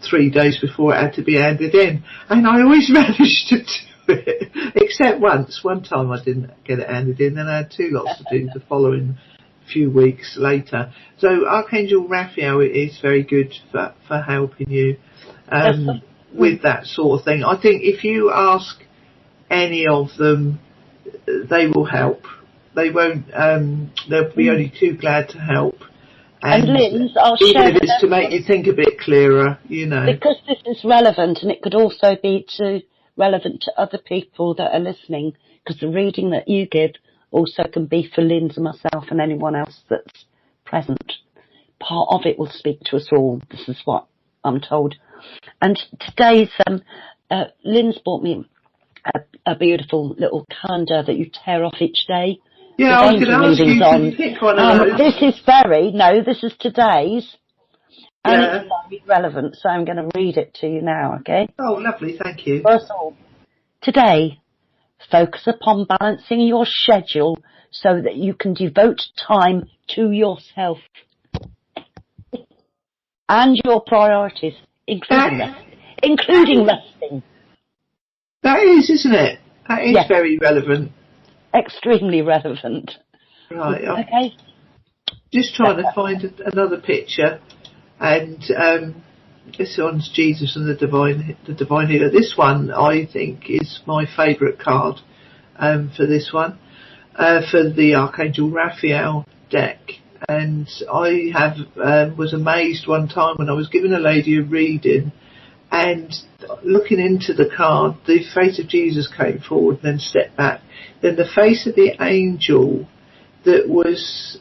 3 days before it had to be handed in, and I always managed to do it, except once. One time I didn't get it handed in, and I had 2 lots to do the following few weeks later. So Archangel Raphael is very good for helping you with that sort of thing. I think if you ask any of them, they will help. They won't. They'll be only too glad to help. And Linz, I'll even share if it's to make you think a bit clearer, because this is relevant, and it could also be relevant to other people that are listening, because the reading that you give also can be for Linz and myself and anyone else that's present. Part of it will speak to us all. This is what I'm told. And today's Linz bought me a beautiful little calendar that you tear off each day. Yeah, I was going to ask you to pick one of those. This is today's, and it's very relevant, so I'm going to read it to you now, okay? Oh, lovely, thank you. First of all, today, focus upon balancing your schedule so that you can devote time to yourself and your priorities, including resting. That is, isn't it? That is very relevant. Extremely relevant. Right. Okay. Just trying to find another picture, and this one's Jesus and the divine healer. This one I think is my favourite card for this one, for the Archangel Raphael deck. And I was amazed one time when I was giving a lady a reading, and looking into the card, the face of Jesus came forward and then stepped back. Then the face of the angel that was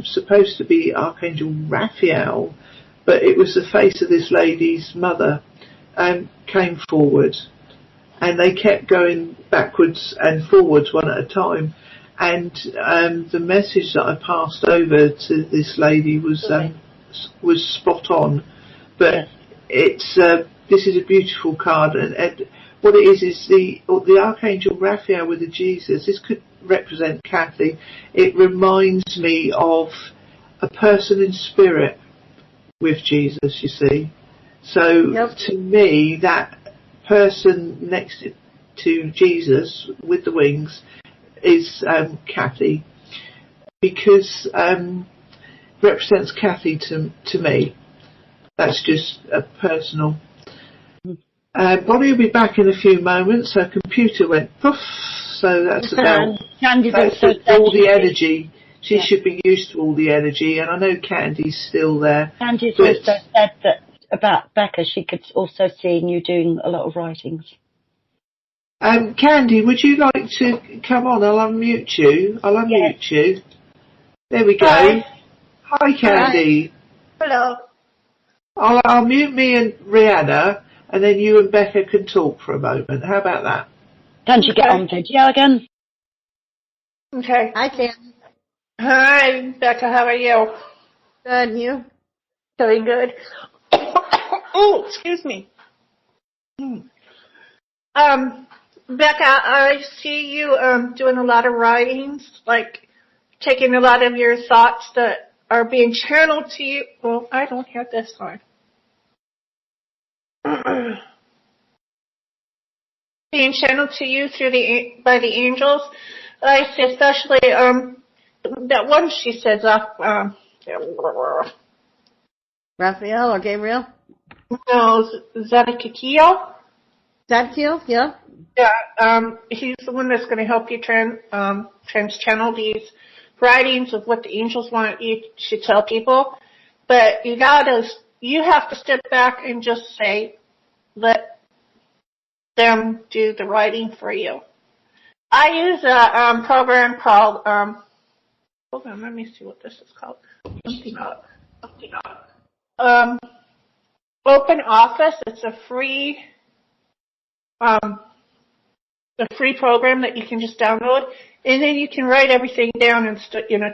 supposed to be Archangel Raphael, but it was the face of this lady's mother, came forward. And they kept going backwards and forwards one at a time. And the message that I passed over to this lady was spot on. But it's this is a beautiful card, and what it is the Archangel Raphael with the Jesus. This could represent Cathie. It reminds me of a person in spirit with Jesus, you see. So to me, that person next to Jesus with the wings is Cathie, because represents Cathie to me. That's just a personal. Bonnie will be back in a few moments. Her computer went poof, so that's about all the energy. She should be used to all the energy, and I know Candy's still there. Candy's also said that about Becca, she could also see you doing a lot of writings. Candy, would you like to come on? I'll unmute you. You. There we go. Hi Candy. Hello. I'll mute me and Rihanna, and then you and Becca can talk for a moment. How about that? Can't you get on video again? Okay. Hi, Candy. Hi, Becca. How are you? Good, and you? Doing good. Oh, excuse me. Becca, I see you doing a lot of writings, like taking a lot of your thoughts that are being channeled to you. Well, I don't have this on. Being channeled to you by the angels. I see especially that one she says Raphael or Gabriel? No, Zedekiel. Zadkiel, yeah? Yeah, he's the one that's going to help you trans-channel these writings of what the angels want you to tell people. But you have to step back and just say, let them do the writing for you. I use a program called, hold on, let me see what this is called. Open Office. It's a free program that you can just download, and then you can write everything down and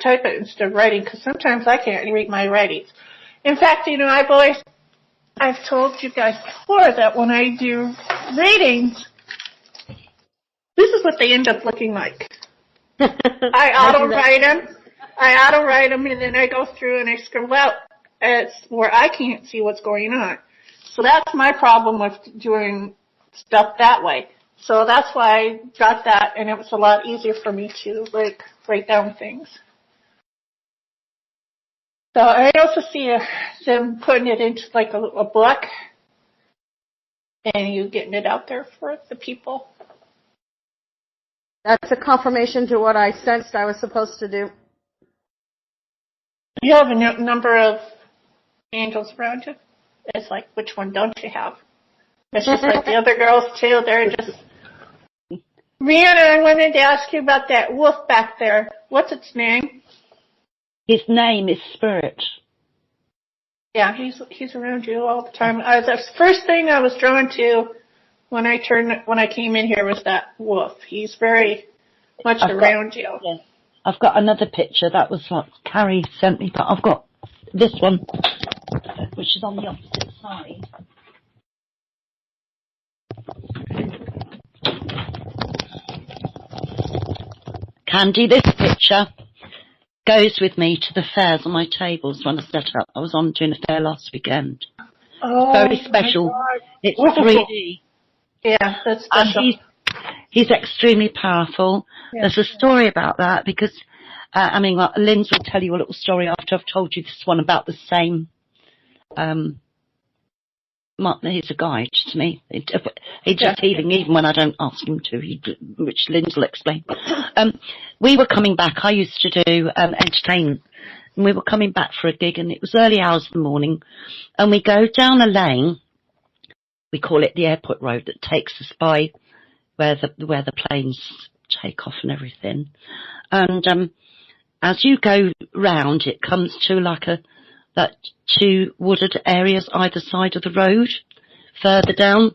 type it instead of writing, because sometimes I can't read my writings. In fact, I've told you guys before that when I do readings, this is what they end up looking like. I auto-write them, and then I go through and I scribble out where I can't see what's going on. So that's my problem with doing stuff that way. So that's why I got that, and it was a lot easier for me to write down things. So I also see them putting it into a book, and you getting it out there for the people. That's a confirmation to what I sensed I was supposed to do. You have a number of angels around you. It's like, which one don't you have? It's just like the other girls too. They're just. Riana, I wanted to ask you about that wolf back there. What's its name? His name is Spirit. Yeah, he's around you all the time. The first thing I was drawn to when I came in here was that wolf. He's very much around you. Yeah. I've got another picture. That was what Carrie sent me, but I've got this one, which is on the opposite side. Candy, this picture goes with me to the fairs on my tables when I set up. I was on doing a fair last weekend. Oh, very special. It's 3D. Yeah, that's special. He's extremely powerful. Yeah. There's a story about that because, Linz will tell you a little story after I've told you this one about the same. He's a guide to me. He's just healing even when I don't ask him to, which Linz will explain. We were coming back. I used to do entertainment, and we were coming back for a gig, and it was early hours of the morning, and we go down a lane. We call it the airport road that takes us by where the planes take off and everything. And as you go round, it comes to that two wooded areas either side of the road, further down.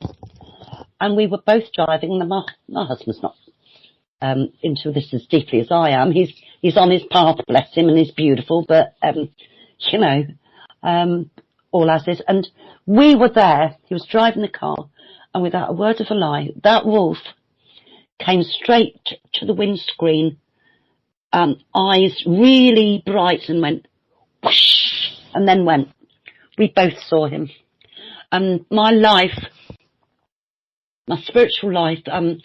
And we were both driving. My husband's not into this as deeply as I am. He's on his path, bless him, and he's beautiful, but all as is. And we were there. He was driving the car, and without a word of a lie, that wolf came straight to the windscreen, eyes really bright, and went whoosh, and then went. We both saw him. And my life, my spiritual life, I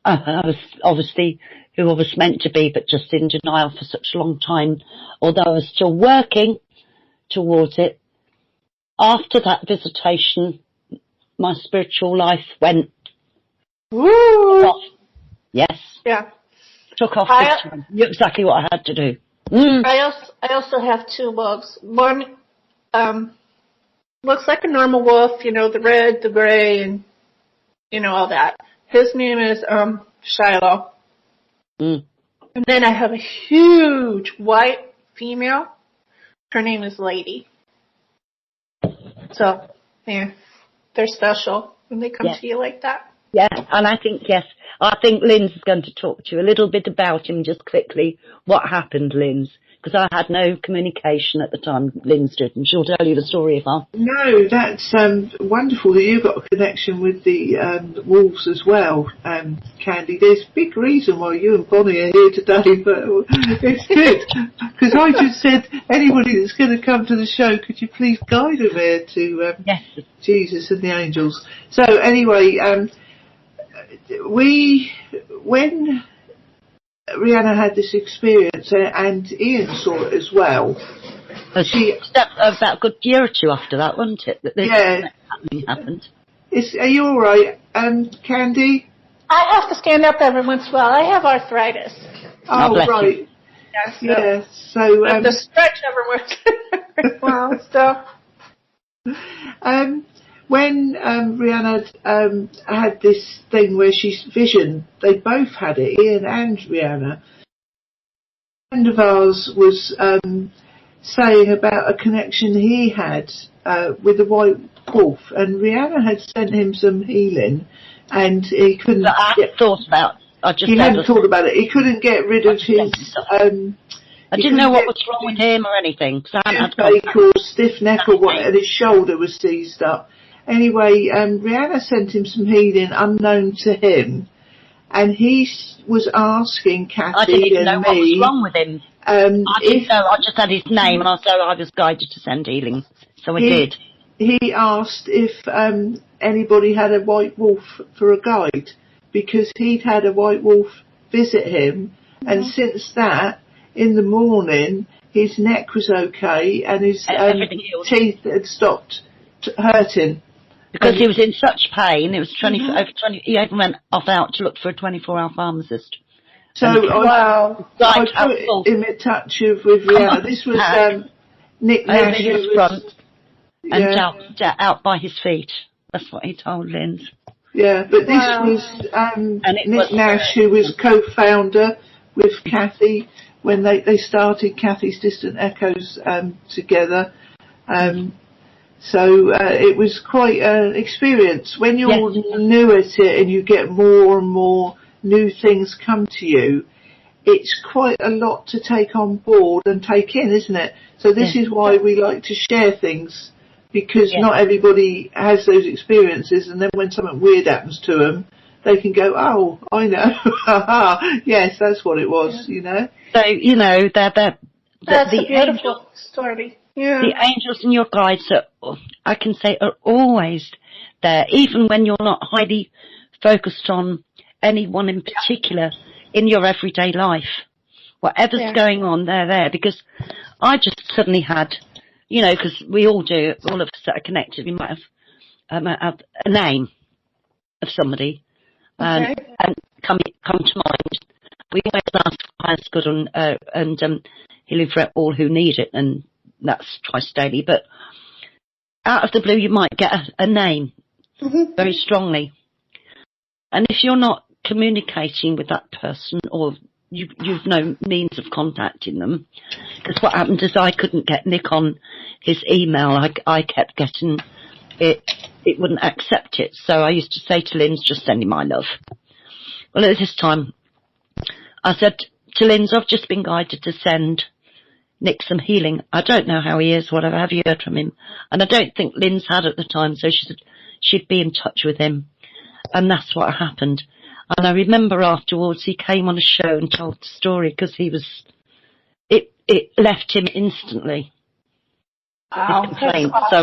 was obviously who I was meant to be, but just in denial for such a long time, although I was still working towards it. After that visitation, my spiritual life went off. Yes. Yeah. Took off this time. Knew exactly what I had to do. I also have two wolves. One looks like a normal wolf, the red, the gray, and all that. His name is Shiloh. And then I have a huge white female. Her name is Lady. So, yeah, they're special when they come to you like that. Yeah, and I think Linz is going to talk to you a little bit about him just quickly. What happened, Linz? Because I had no communication at the time, Linz did, and she'll tell you the story if I... No, that's wonderful that you've got a connection with the wolves as well, Candy. There's a big reason why you and Bonnie are here today, but it's good. Because I just said, anybody that's going to come to the show, could you please guide them here to Jesus and the angels. So anyway, when Riana had this experience, and Ian saw it as well. About a good year or two after that, wasn't it? That something happened. Are you all right, Candy? I have to stand up every once in a while. I have arthritis. Oh, right. Yeah, so the stretch never works. Well, so. When Riana had this thing where she's vision, they both had it, Ian and Riana. A friend of ours was saying about a connection he had with the white wolf, and Riana had sent him some healing, and he couldn't. I hadn't thought about. He hadn't thought about it. He couldn't get rid of his. I didn't know what was wrong with him or anything. Or stiff neck or what, and his shoulder was seized up. Anyway, Riana sent him some healing unknown to him, and he was asking Cathie I didn't even and know me. What was wrong with him. I didn't know. I just had his name, and I was guided to send healing, so I did. He asked if anybody had a white wolf for a guide, because he'd had a white wolf visit him, and since that, in the morning, his neck was okay, and his teeth had stopped hurting. Because he was in such pain, it was over 20. He even went out to look for a 24-hour pharmacist. So I put him in touch with Riana. This was Nick Nash, his front and out by his feet. That's what he told Linz. Yeah, but this was Nick Nash, who was co-founder with Cathie when they started Cathies-distantechos together. So it was quite an experience. When you're new at it and you get more and more new things come to you, it's quite a lot to take on board and take in, isn't it? So this is why we like to share things, because not everybody has those experiences, and then when something weird happens to them, they can go, oh, I know. Yes, that's what it was, So, that's a beautiful story. Yeah. The angels and your guides I can say, are always there, even when you're not highly focused on anyone in particular in your everyday life. Whatever's going on, they're there. Because I just suddenly had, because we all do, all of us that are connected, we might have a name of somebody and come to mind. We always ask for highest good and healing for all who need it, and that's twice daily. But out of the blue, you might get a name very strongly. And if you're not communicating with that person, or you've no means of contacting them, because what happened is I couldn't get Nick on his email. I kept getting it wouldn't accept it. So I used to say to Linz, just send him my love. Well, at this time, I said to Linz, I've just been guided to send Nick some healing. I don't know how he is, whatever. Have you heard from him? And I don't think Linz had at the time, so she said she'd be in touch with him. and that's what happened. And I remember afterwards he came on a show and told the story because it left him instantly. Wow. So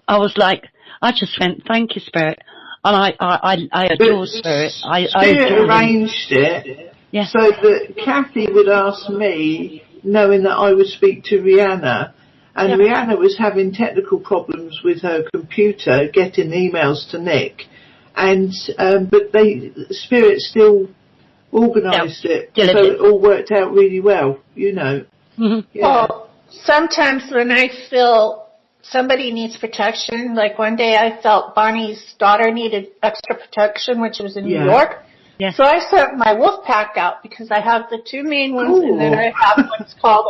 I was like, I just went, thank you, Spirit. And I adore Spirit. Spirit arranged it so that Cathie would ask me, knowing that I would speak to Riana, and Riana was having technical problems with her computer, getting emails to Nick, and but Spirit still organised it, so it all worked out really well, you know. Mm-hmm. Yeah. Well, sometimes when I feel somebody needs protection, like one day I felt Bonnie's daughter needed extra protection when she was in New York. Yeah. So I sent my wolf pack out because I have the two main ones, and then I have what's called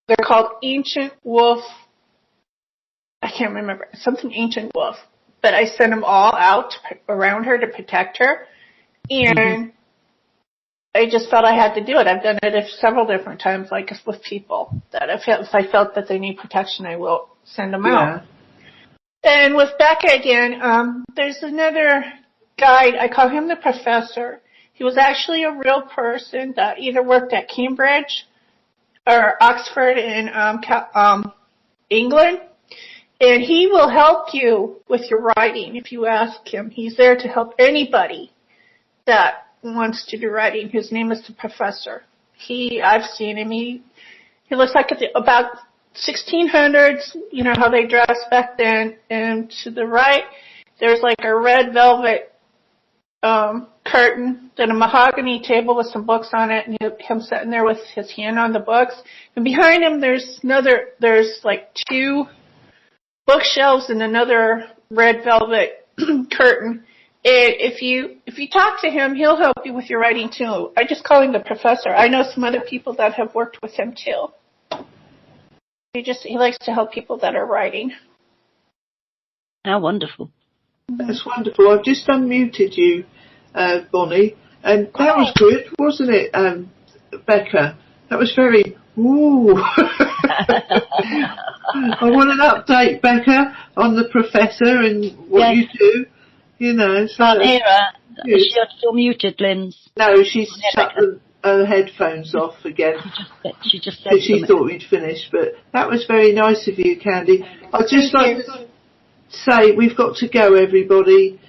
they're called ancient wolf. I can't remember, something ancient wolf. But I sent them all out around her to protect her. And I just felt I had to do it. I've done it several different times, like with people, that if I felt that they need protection, I will send them out. And with Becca again, there's another guy, I call him the professor. He was actually a real person that either worked at Cambridge or Oxford in England. And he will help you with your writing if you ask him. He's there to help anybody that wants to do writing. His name is the Professor. I've seen him. He looks like about 1600s, you know, how they dressed back then. And to the right, there's like a red velvet curtain, then a mahogany table with some books on it, and him sitting there with his hand on the books. And behind him, there's like two bookshelves and another red velvet curtain. And if you talk to him, he'll help you with your writing too. I just call him the Professor. I know some other people that have worked with him too. He likes to help people that are writing. How wonderful. That's wonderful. I've just unmuted you, Bonnie, and that was good, wasn't it, Becca? That was very, ooh. I want an update, Becca, on the Professor and what you do. You know, so can't hear her. Is she still muted, Linz? No, she's shut her headphones off again. She just said she thought we'd finished, but that was very nice of you, Candy. I'd just like to say we've got to go, everybody.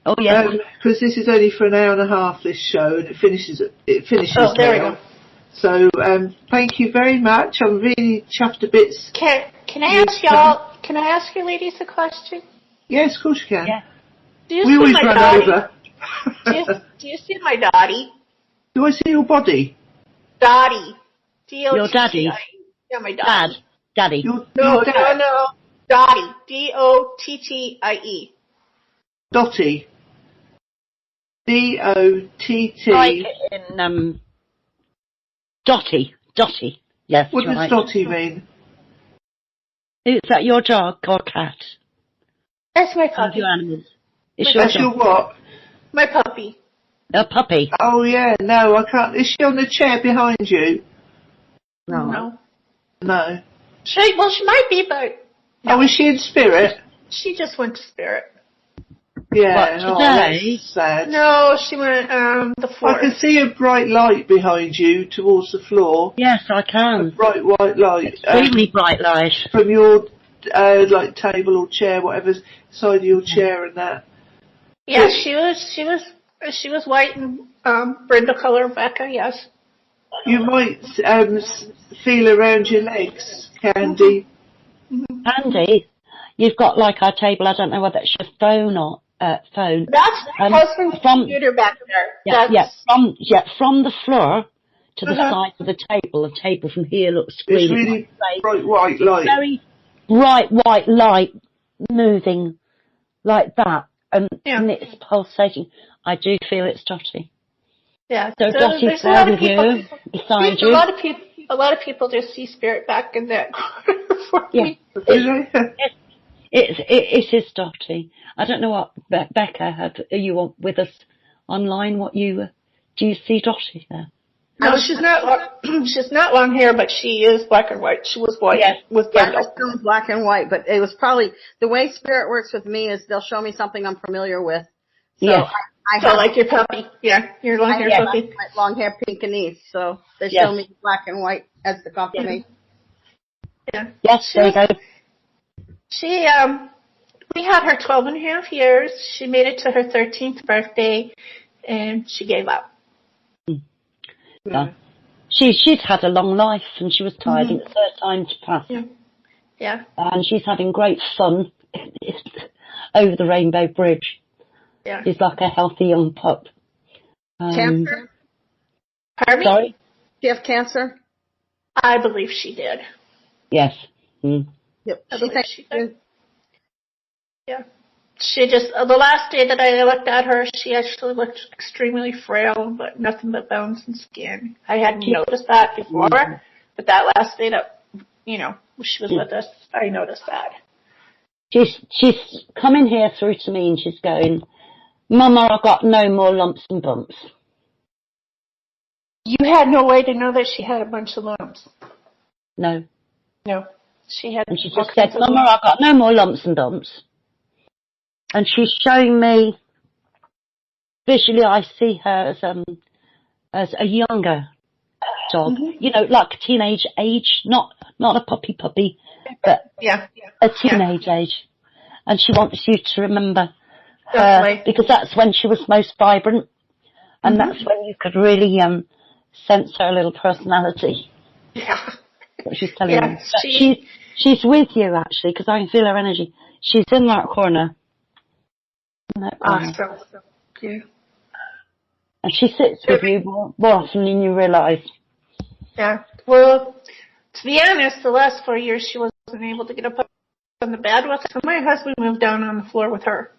Oh yeah. Because this is only for an hour and a half, this show, and it finishes Oh, there now. we go. So thank you very much. I'm really chuffed to bits. Can I ask y'all? Can I ask you ladies a question? Yes, of course you can. Yeah. We always run over. Do you see my Dottie? Do I see your body? Dottie. Your daddy? Yeah, my Dottie. Daddy. No. Dottie. D-O-T-T-I-E. Dottie. D-O-T-T. Like in Dottie. Yes. What does Dottie mean? Is that your dog or cat? That's my puppy. Your animals. That's your what? My puppy. A puppy. Oh yeah, no, I can't. Is she on the chair behind you? No. She might be, but... No. Oh, is she in spirit? She just went to spirit. Yeah, what, today? That's sad. No, she went, the floor. I can see a bright light behind you towards the floor. Yes, I can. A bright white light. Extremely bright light. From your, like, table or chair, whatever's side of your chair and that. Yeah, she was white and, brindle color, Becca, yes. You might, feel around your legs, Candy. Candy, you've got like our table, I don't know whether it's your phone or, phone. That's my husband's computer back there. From the floor to the side of the table from here looks It's really bright white light. Very bright white light moving like that, and it's pulsating. I do feel it's Dottie. Yeah. So Dottie's there with you, beside you. A lot of people just see spirit back in that corner for me. It is Dottie. I don't know what Becca had. Are you with us online? Do you see Dottie there? No, she's not. She's not long hair, but she is black and white. She was white with Yeah, brindle. still black and white, but it was probably the way spirit works with me is they'll show me something I'm familiar with. So Yes. I So have like your puppy, your long hair puppy. long hair Pekingese, so they show me black and white as the confirmation. Yeah. Yes, there you go. She we had her 12 and a half years. She made it to her 13th birthday, and she gave up. Yeah. She's had a long life, and she was tired, and it's her time to pass. Yeah. And she's having great fun over the Rainbow Bridge. Yeah. She's like a healthy young pup. Cancer? Pardon me? Sorry? Do you have cancer? I believe she did. Yes. Mm. Yep. I believe she did. Yeah. She just, the last day that I looked at her, she actually looked extremely frail, but nothing but bones and skin. I hadn't noticed that before, but that last day that, she was with us, I noticed that. She's coming here through to me and she's going, Mama, I've got no more lumps and bumps. You had no way to know that she had a bunch of lumps. No. No. She had. And she just said, Mama, I've got no more lumps and bumps. And she's showing me, visually I see her as a younger dog, like a teenage age, not a puppy, but a teenage age. And she wants you to remember her, because that's when she was most vibrant, and that's when you could really sense her little personality. Yeah. What she's telling you. She's with you, actually, because I can feel her energy. She's in that corner. Awesome. Yeah. And she sits with you more often than you realise. Yeah. Well, to be honest, the last 4 years she wasn't able to get up on the bed with us, so my husband moved down on the floor with her.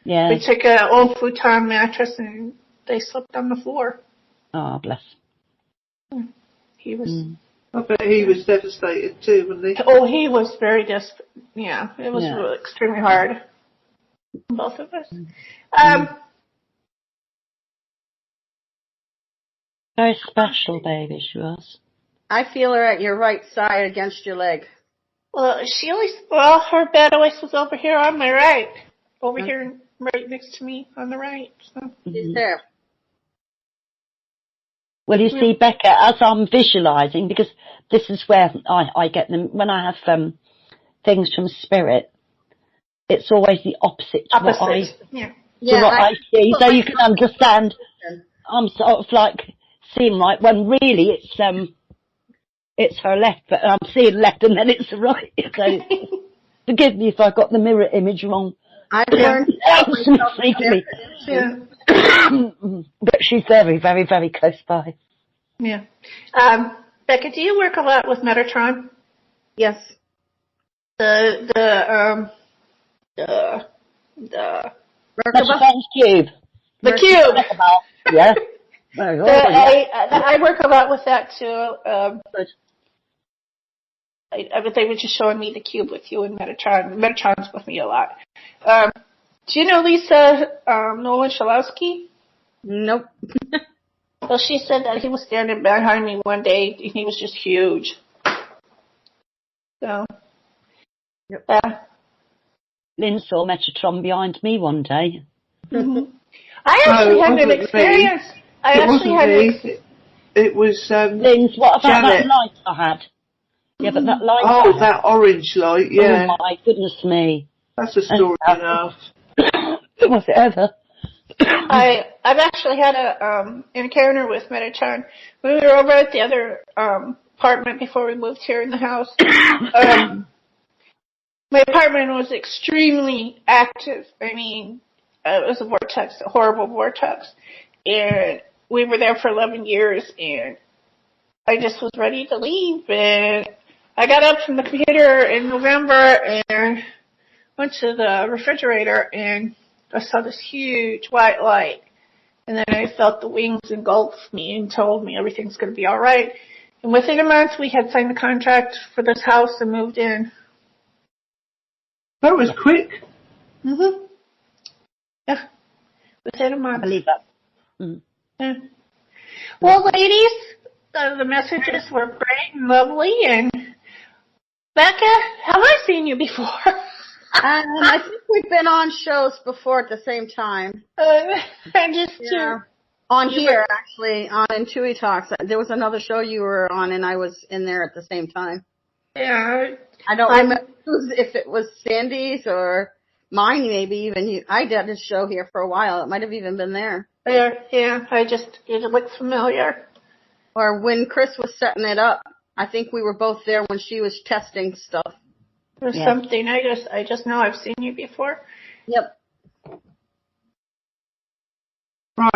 Yeah. We took an old futon mattress and they slept on the floor. Oh, bless. He was... I bet he was devastated too, wasn't he? Oh, he was very desperate. Yeah, it was really extremely hard. Both of us. Very special baby she was. I feel her at your right side against your leg. Well, her bed always was over here on my right. Over here, right next to me on the right. So. She's there. Well, you see, Becca, as I'm visualising, because this is where I get them, when I have things from spirit, it's always the opposite to what I see. So you can understand, I'm sort of like seeing right when really it's her left, but I'm seeing left and then it's the right. So forgive me if I got the mirror image wrong. I've learned but she's very, very, very close by. Yeah. Becca, do you work a lot with Metatron? Yes. Metatron's cube. The cube. Yeah. I work a lot with that too. They were just showing me the cube with you and Metatron. Metatron's with me a lot. Do you know Lisa Nolan-Shalowski? Nope. Well, she said that he was standing behind me one day and he was just huge. So, Lynn saw Metatron behind me one day. Mm-hmm. I actually had an experience. It was Lynn's, what about Janet. that light I had? Yeah, but that light. Oh, that orange light, yeah. Oh my goodness me. That's a story enough. Was it ever? I've actually had an encounter with Metatron. We were over at the other apartment before we moved here in the house. My apartment was extremely active. I mean, it was a vortex, a horrible vortex. And we were there for 11 years, and I just was ready to leave. And I got up from the computer in November and went to the refrigerator, and I saw this huge white light. And then I felt the wings engulf me and told me everything's going to be all right. And within a month, we had signed the contract for this house and moved in. That was quick. Mm-hmm. Yeah. Within a month. I believe that. Mm. Yeah. Well, ladies, The messages were great and lovely. And Becca, have I seen you before? I think we've been on shows before at the same time. On here, actually, on Intuitalks. There was another show you were on, and I was in there at the same time. Yeah. I don't remember if it was Sandy's or mine, maybe even. I did a show here for a while. It might have even been there. Yeah, it looked familiar. Or when Chris was setting it up, I think we were both there when she was testing stuff. Or something. I just know I've seen you before. Yep. Right,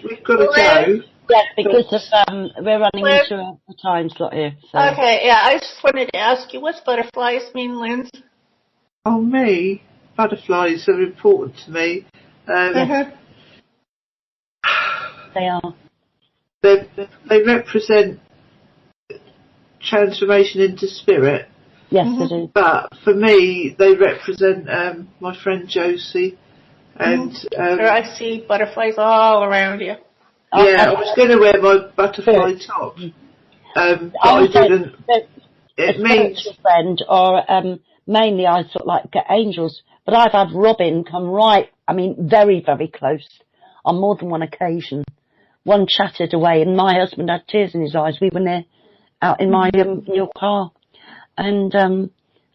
we've got to go. Yes, because we're running into a time slot here. So. Okay, yeah, I just wanted to ask you, what's butterflies mean, Linz? Oh, me? Butterflies are important to me. They are. They represent transformation into spirit. Yes, they do. But for me, they represent my friend Josie. And I see butterflies all around you. Yeah, I was going to wear my butterfly top, but I didn't. It means a friend, or mainly I sort of like get angels. But I've had Robin come very, very close on more than one occasion. One chatted away, and my husband had tears in his eyes. We were near out in my your car, and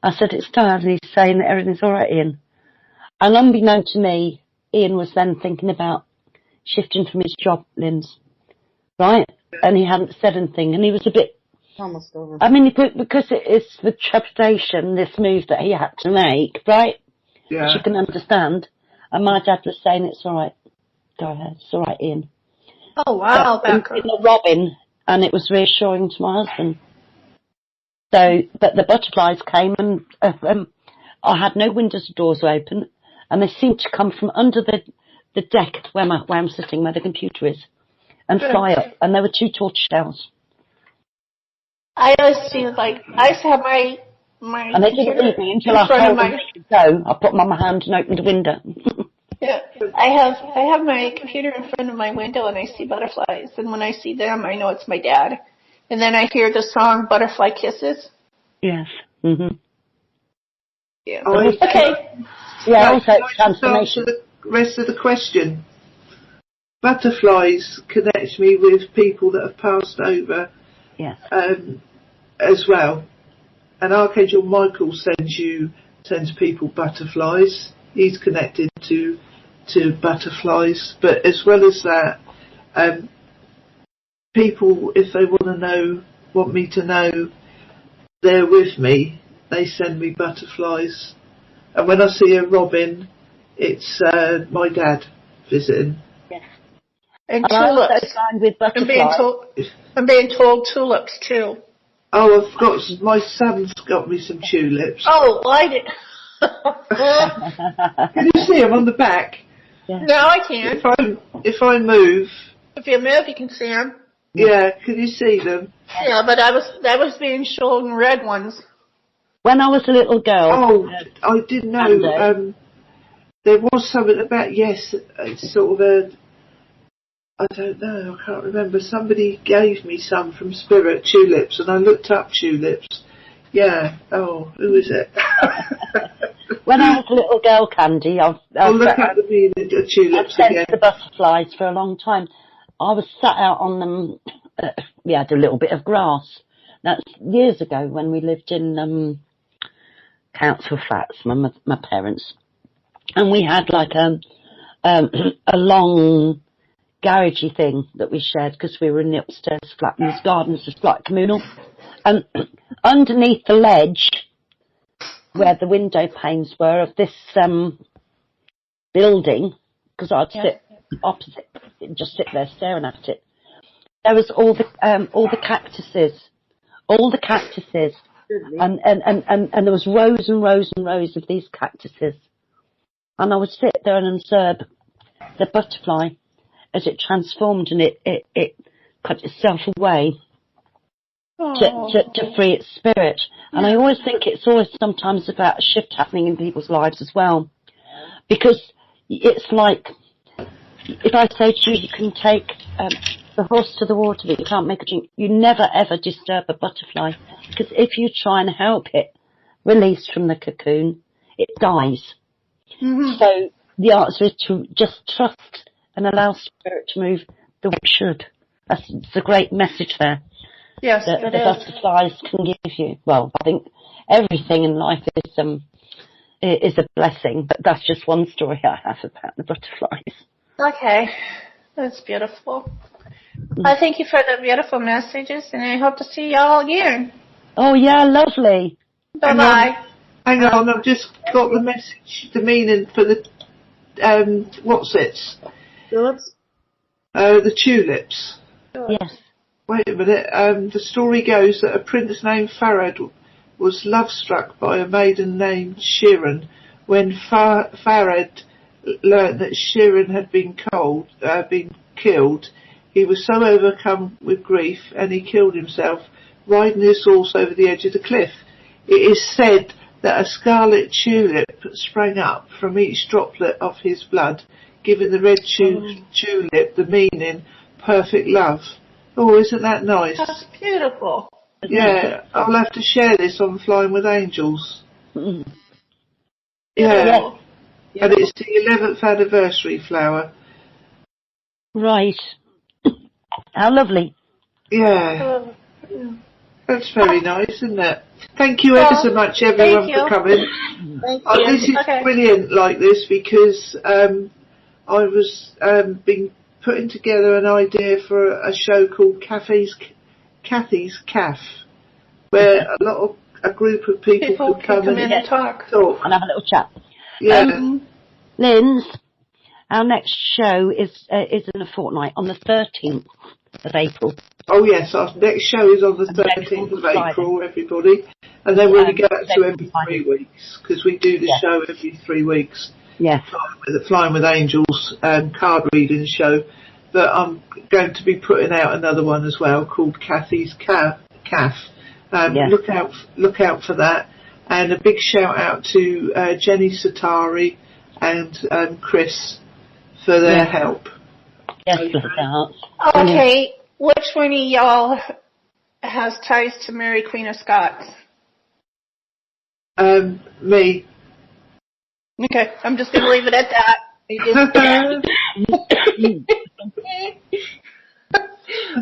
I said, "It's tired," and he's saying that everything's all right, Ian. And unbeknown to me, Ian was then thinking about shifting from his job, Linz, right? And he hadn't said anything, and he was a bit... Almost over. I mean, because it is the trepidation, this move that he had to make, right? Yeah. Which you can understand. And my dad was saying, it's all right. Go ahead. It's all right, Ian. Oh, wow. In the Robin, and it was reassuring to my husband. So, but the butterflies came, and I had no windows or doors open, and they seemed to come from under the deck where I'm sitting, where the computer is, and fly up. And there were 2 torch shells. I always see, I used to have my and they didn't leave me until I told them to go. I put them on my hand and opened the window. Yeah, I have my computer in front of my window, and I see butterflies. And when I see them, I know it's my dad. And then I hear the song "Butterfly Kisses." Yes. Mhm. Yeah. Okay. Yeah. Also, transformation. The rest of the question. Butterflies connect me with people that have passed over. Yes. As well. And Archangel Michael sends people butterflies. He's connected to butterflies. But as well as that, people, if they want me to know they're with me, they send me butterflies. And when I see a robin, it's my dad visiting. Yes. And tulips. With butterflies. I'm being told tulips too. Oh, my son's got me some tulips. Oh, I did. Can you see them on the back? Yeah. No, I can't. If I move. If you move, you can see them. Yeah, can you see them? Yeah, but I was being shown red ones. When I was a little girl. Oh, I didn't know. There was something about, it's sort of I don't know, I can't remember. Somebody gave me some from Spirit, tulips, and I looked up tulips. Yeah. Oh, who is it? When I was a little girl, Candy, I'll look at the tulips I've again. the butterflies for a long time. I was sat out on them. We had a little bit of grass. That's years ago when we lived in council flats, my parents, and we had like a long garagey thing that we shared because we were in the upstairs flat and this garden was just like communal. And underneath the ledge where the window panes were of this building, because I'd sit opposite, just sit there staring at it, there was all the cactuses, and there was rows and rows and rows of these cactuses, and I would sit there and observe the butterfly as it transformed, and it cut itself away to free its spirit. And I always think it's always sometimes about a shift happening in people's lives as well, because it's like if I say to you, you can take the horse to the water, but you can't make a drink. You never ever disturb a butterfly, because if you try and help it release from the cocoon, it dies. Mm-hmm. So the answer is to just trust and allow spirit to move the way it should. That's a great message there. Yes, that the butterflies can give you. Well, I think everything in life is a blessing, but that's just one story I have about the butterflies. Okay, that's beautiful. I thank you for the beautiful messages, and I hope to see y'all again. Oh yeah, lovely. Bye-bye. Hang on, I've just got the message, the meaning for the, what's it? Tulips? The tulips. Yes. Wait a minute, the story goes that a prince named Farad was love-struck by a maiden named Shirin. When Farad learnt that Shirin had been killed, he was so overcome with grief and he killed himself, riding his horse over the edge of the cliff. It is said that a scarlet tulip sprang up from each droplet of his blood, giving the red tulip the meaning perfect love. Oh, isn't that nice? That's beautiful. Yeah, I'll have to share this on Flying with Angels. Mm. Yeah. And it's the 11th anniversary flower. Right. How lovely. Yeah. That's very nice, isn't it? Thank you ever so much, everyone, for coming. Thank you. This is brilliant like this because I was being putting together an idea for a show called Cathie's Caf, where a group of people could come in and talk and have a little chat. Yeah. Lins, our next show is in a fortnight on the 13th of April. Oh yes, our next show is on the 13th of April, everybody, and then we'll go back to every 3 weeks because we do the show every 3 weeks. Yes. Flying with Angels card reading show, but I'm going to be putting out another one as well called Cathie's Caf. Look out for that, and a big shout out to Jenny Satari and Chris for their help. Yes, okay, which one of y'all has ties to Mary Queen of Scots? Me. Okay, I'm just going to leave it at that.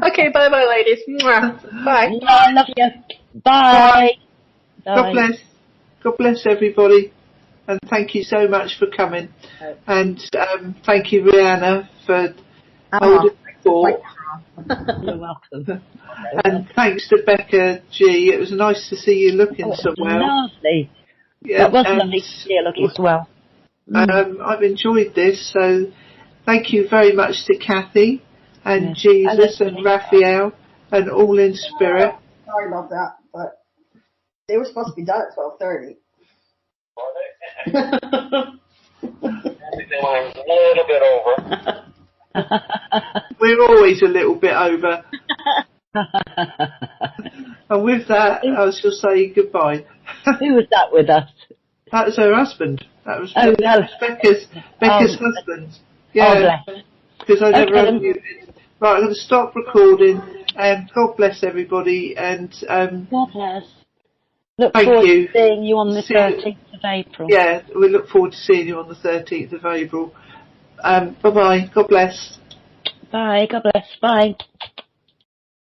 Okay, bye-bye, ladies. Bye. I love you. Bye. God bless everybody, and thank you so much for coming. And thank you, Riana, for holding the fort. You're welcome. And thanks to Becca G. It was nice to see you looking so well. Lovely. Yeah, that was lovely to see you looking so well. I've enjoyed this, so thank you very much to Cathie and Jesus and Raphael and all in spirit. Sorry about that, but they were supposed to be done at 12:30. I think they went a little bit over. We're always a little bit over. And with that, I shall say goodbye. Who was that with us? That was her husband. That was Becca's husband. Yeah, because I never unmuted. Right, I'm going to stop recording. And God bless everybody. And God bless. Look forward to seeing you on the 13th of April. Yeah, we look forward to seeing you on the 13th of April. Bye bye. God bless. Bye. God bless. Bye.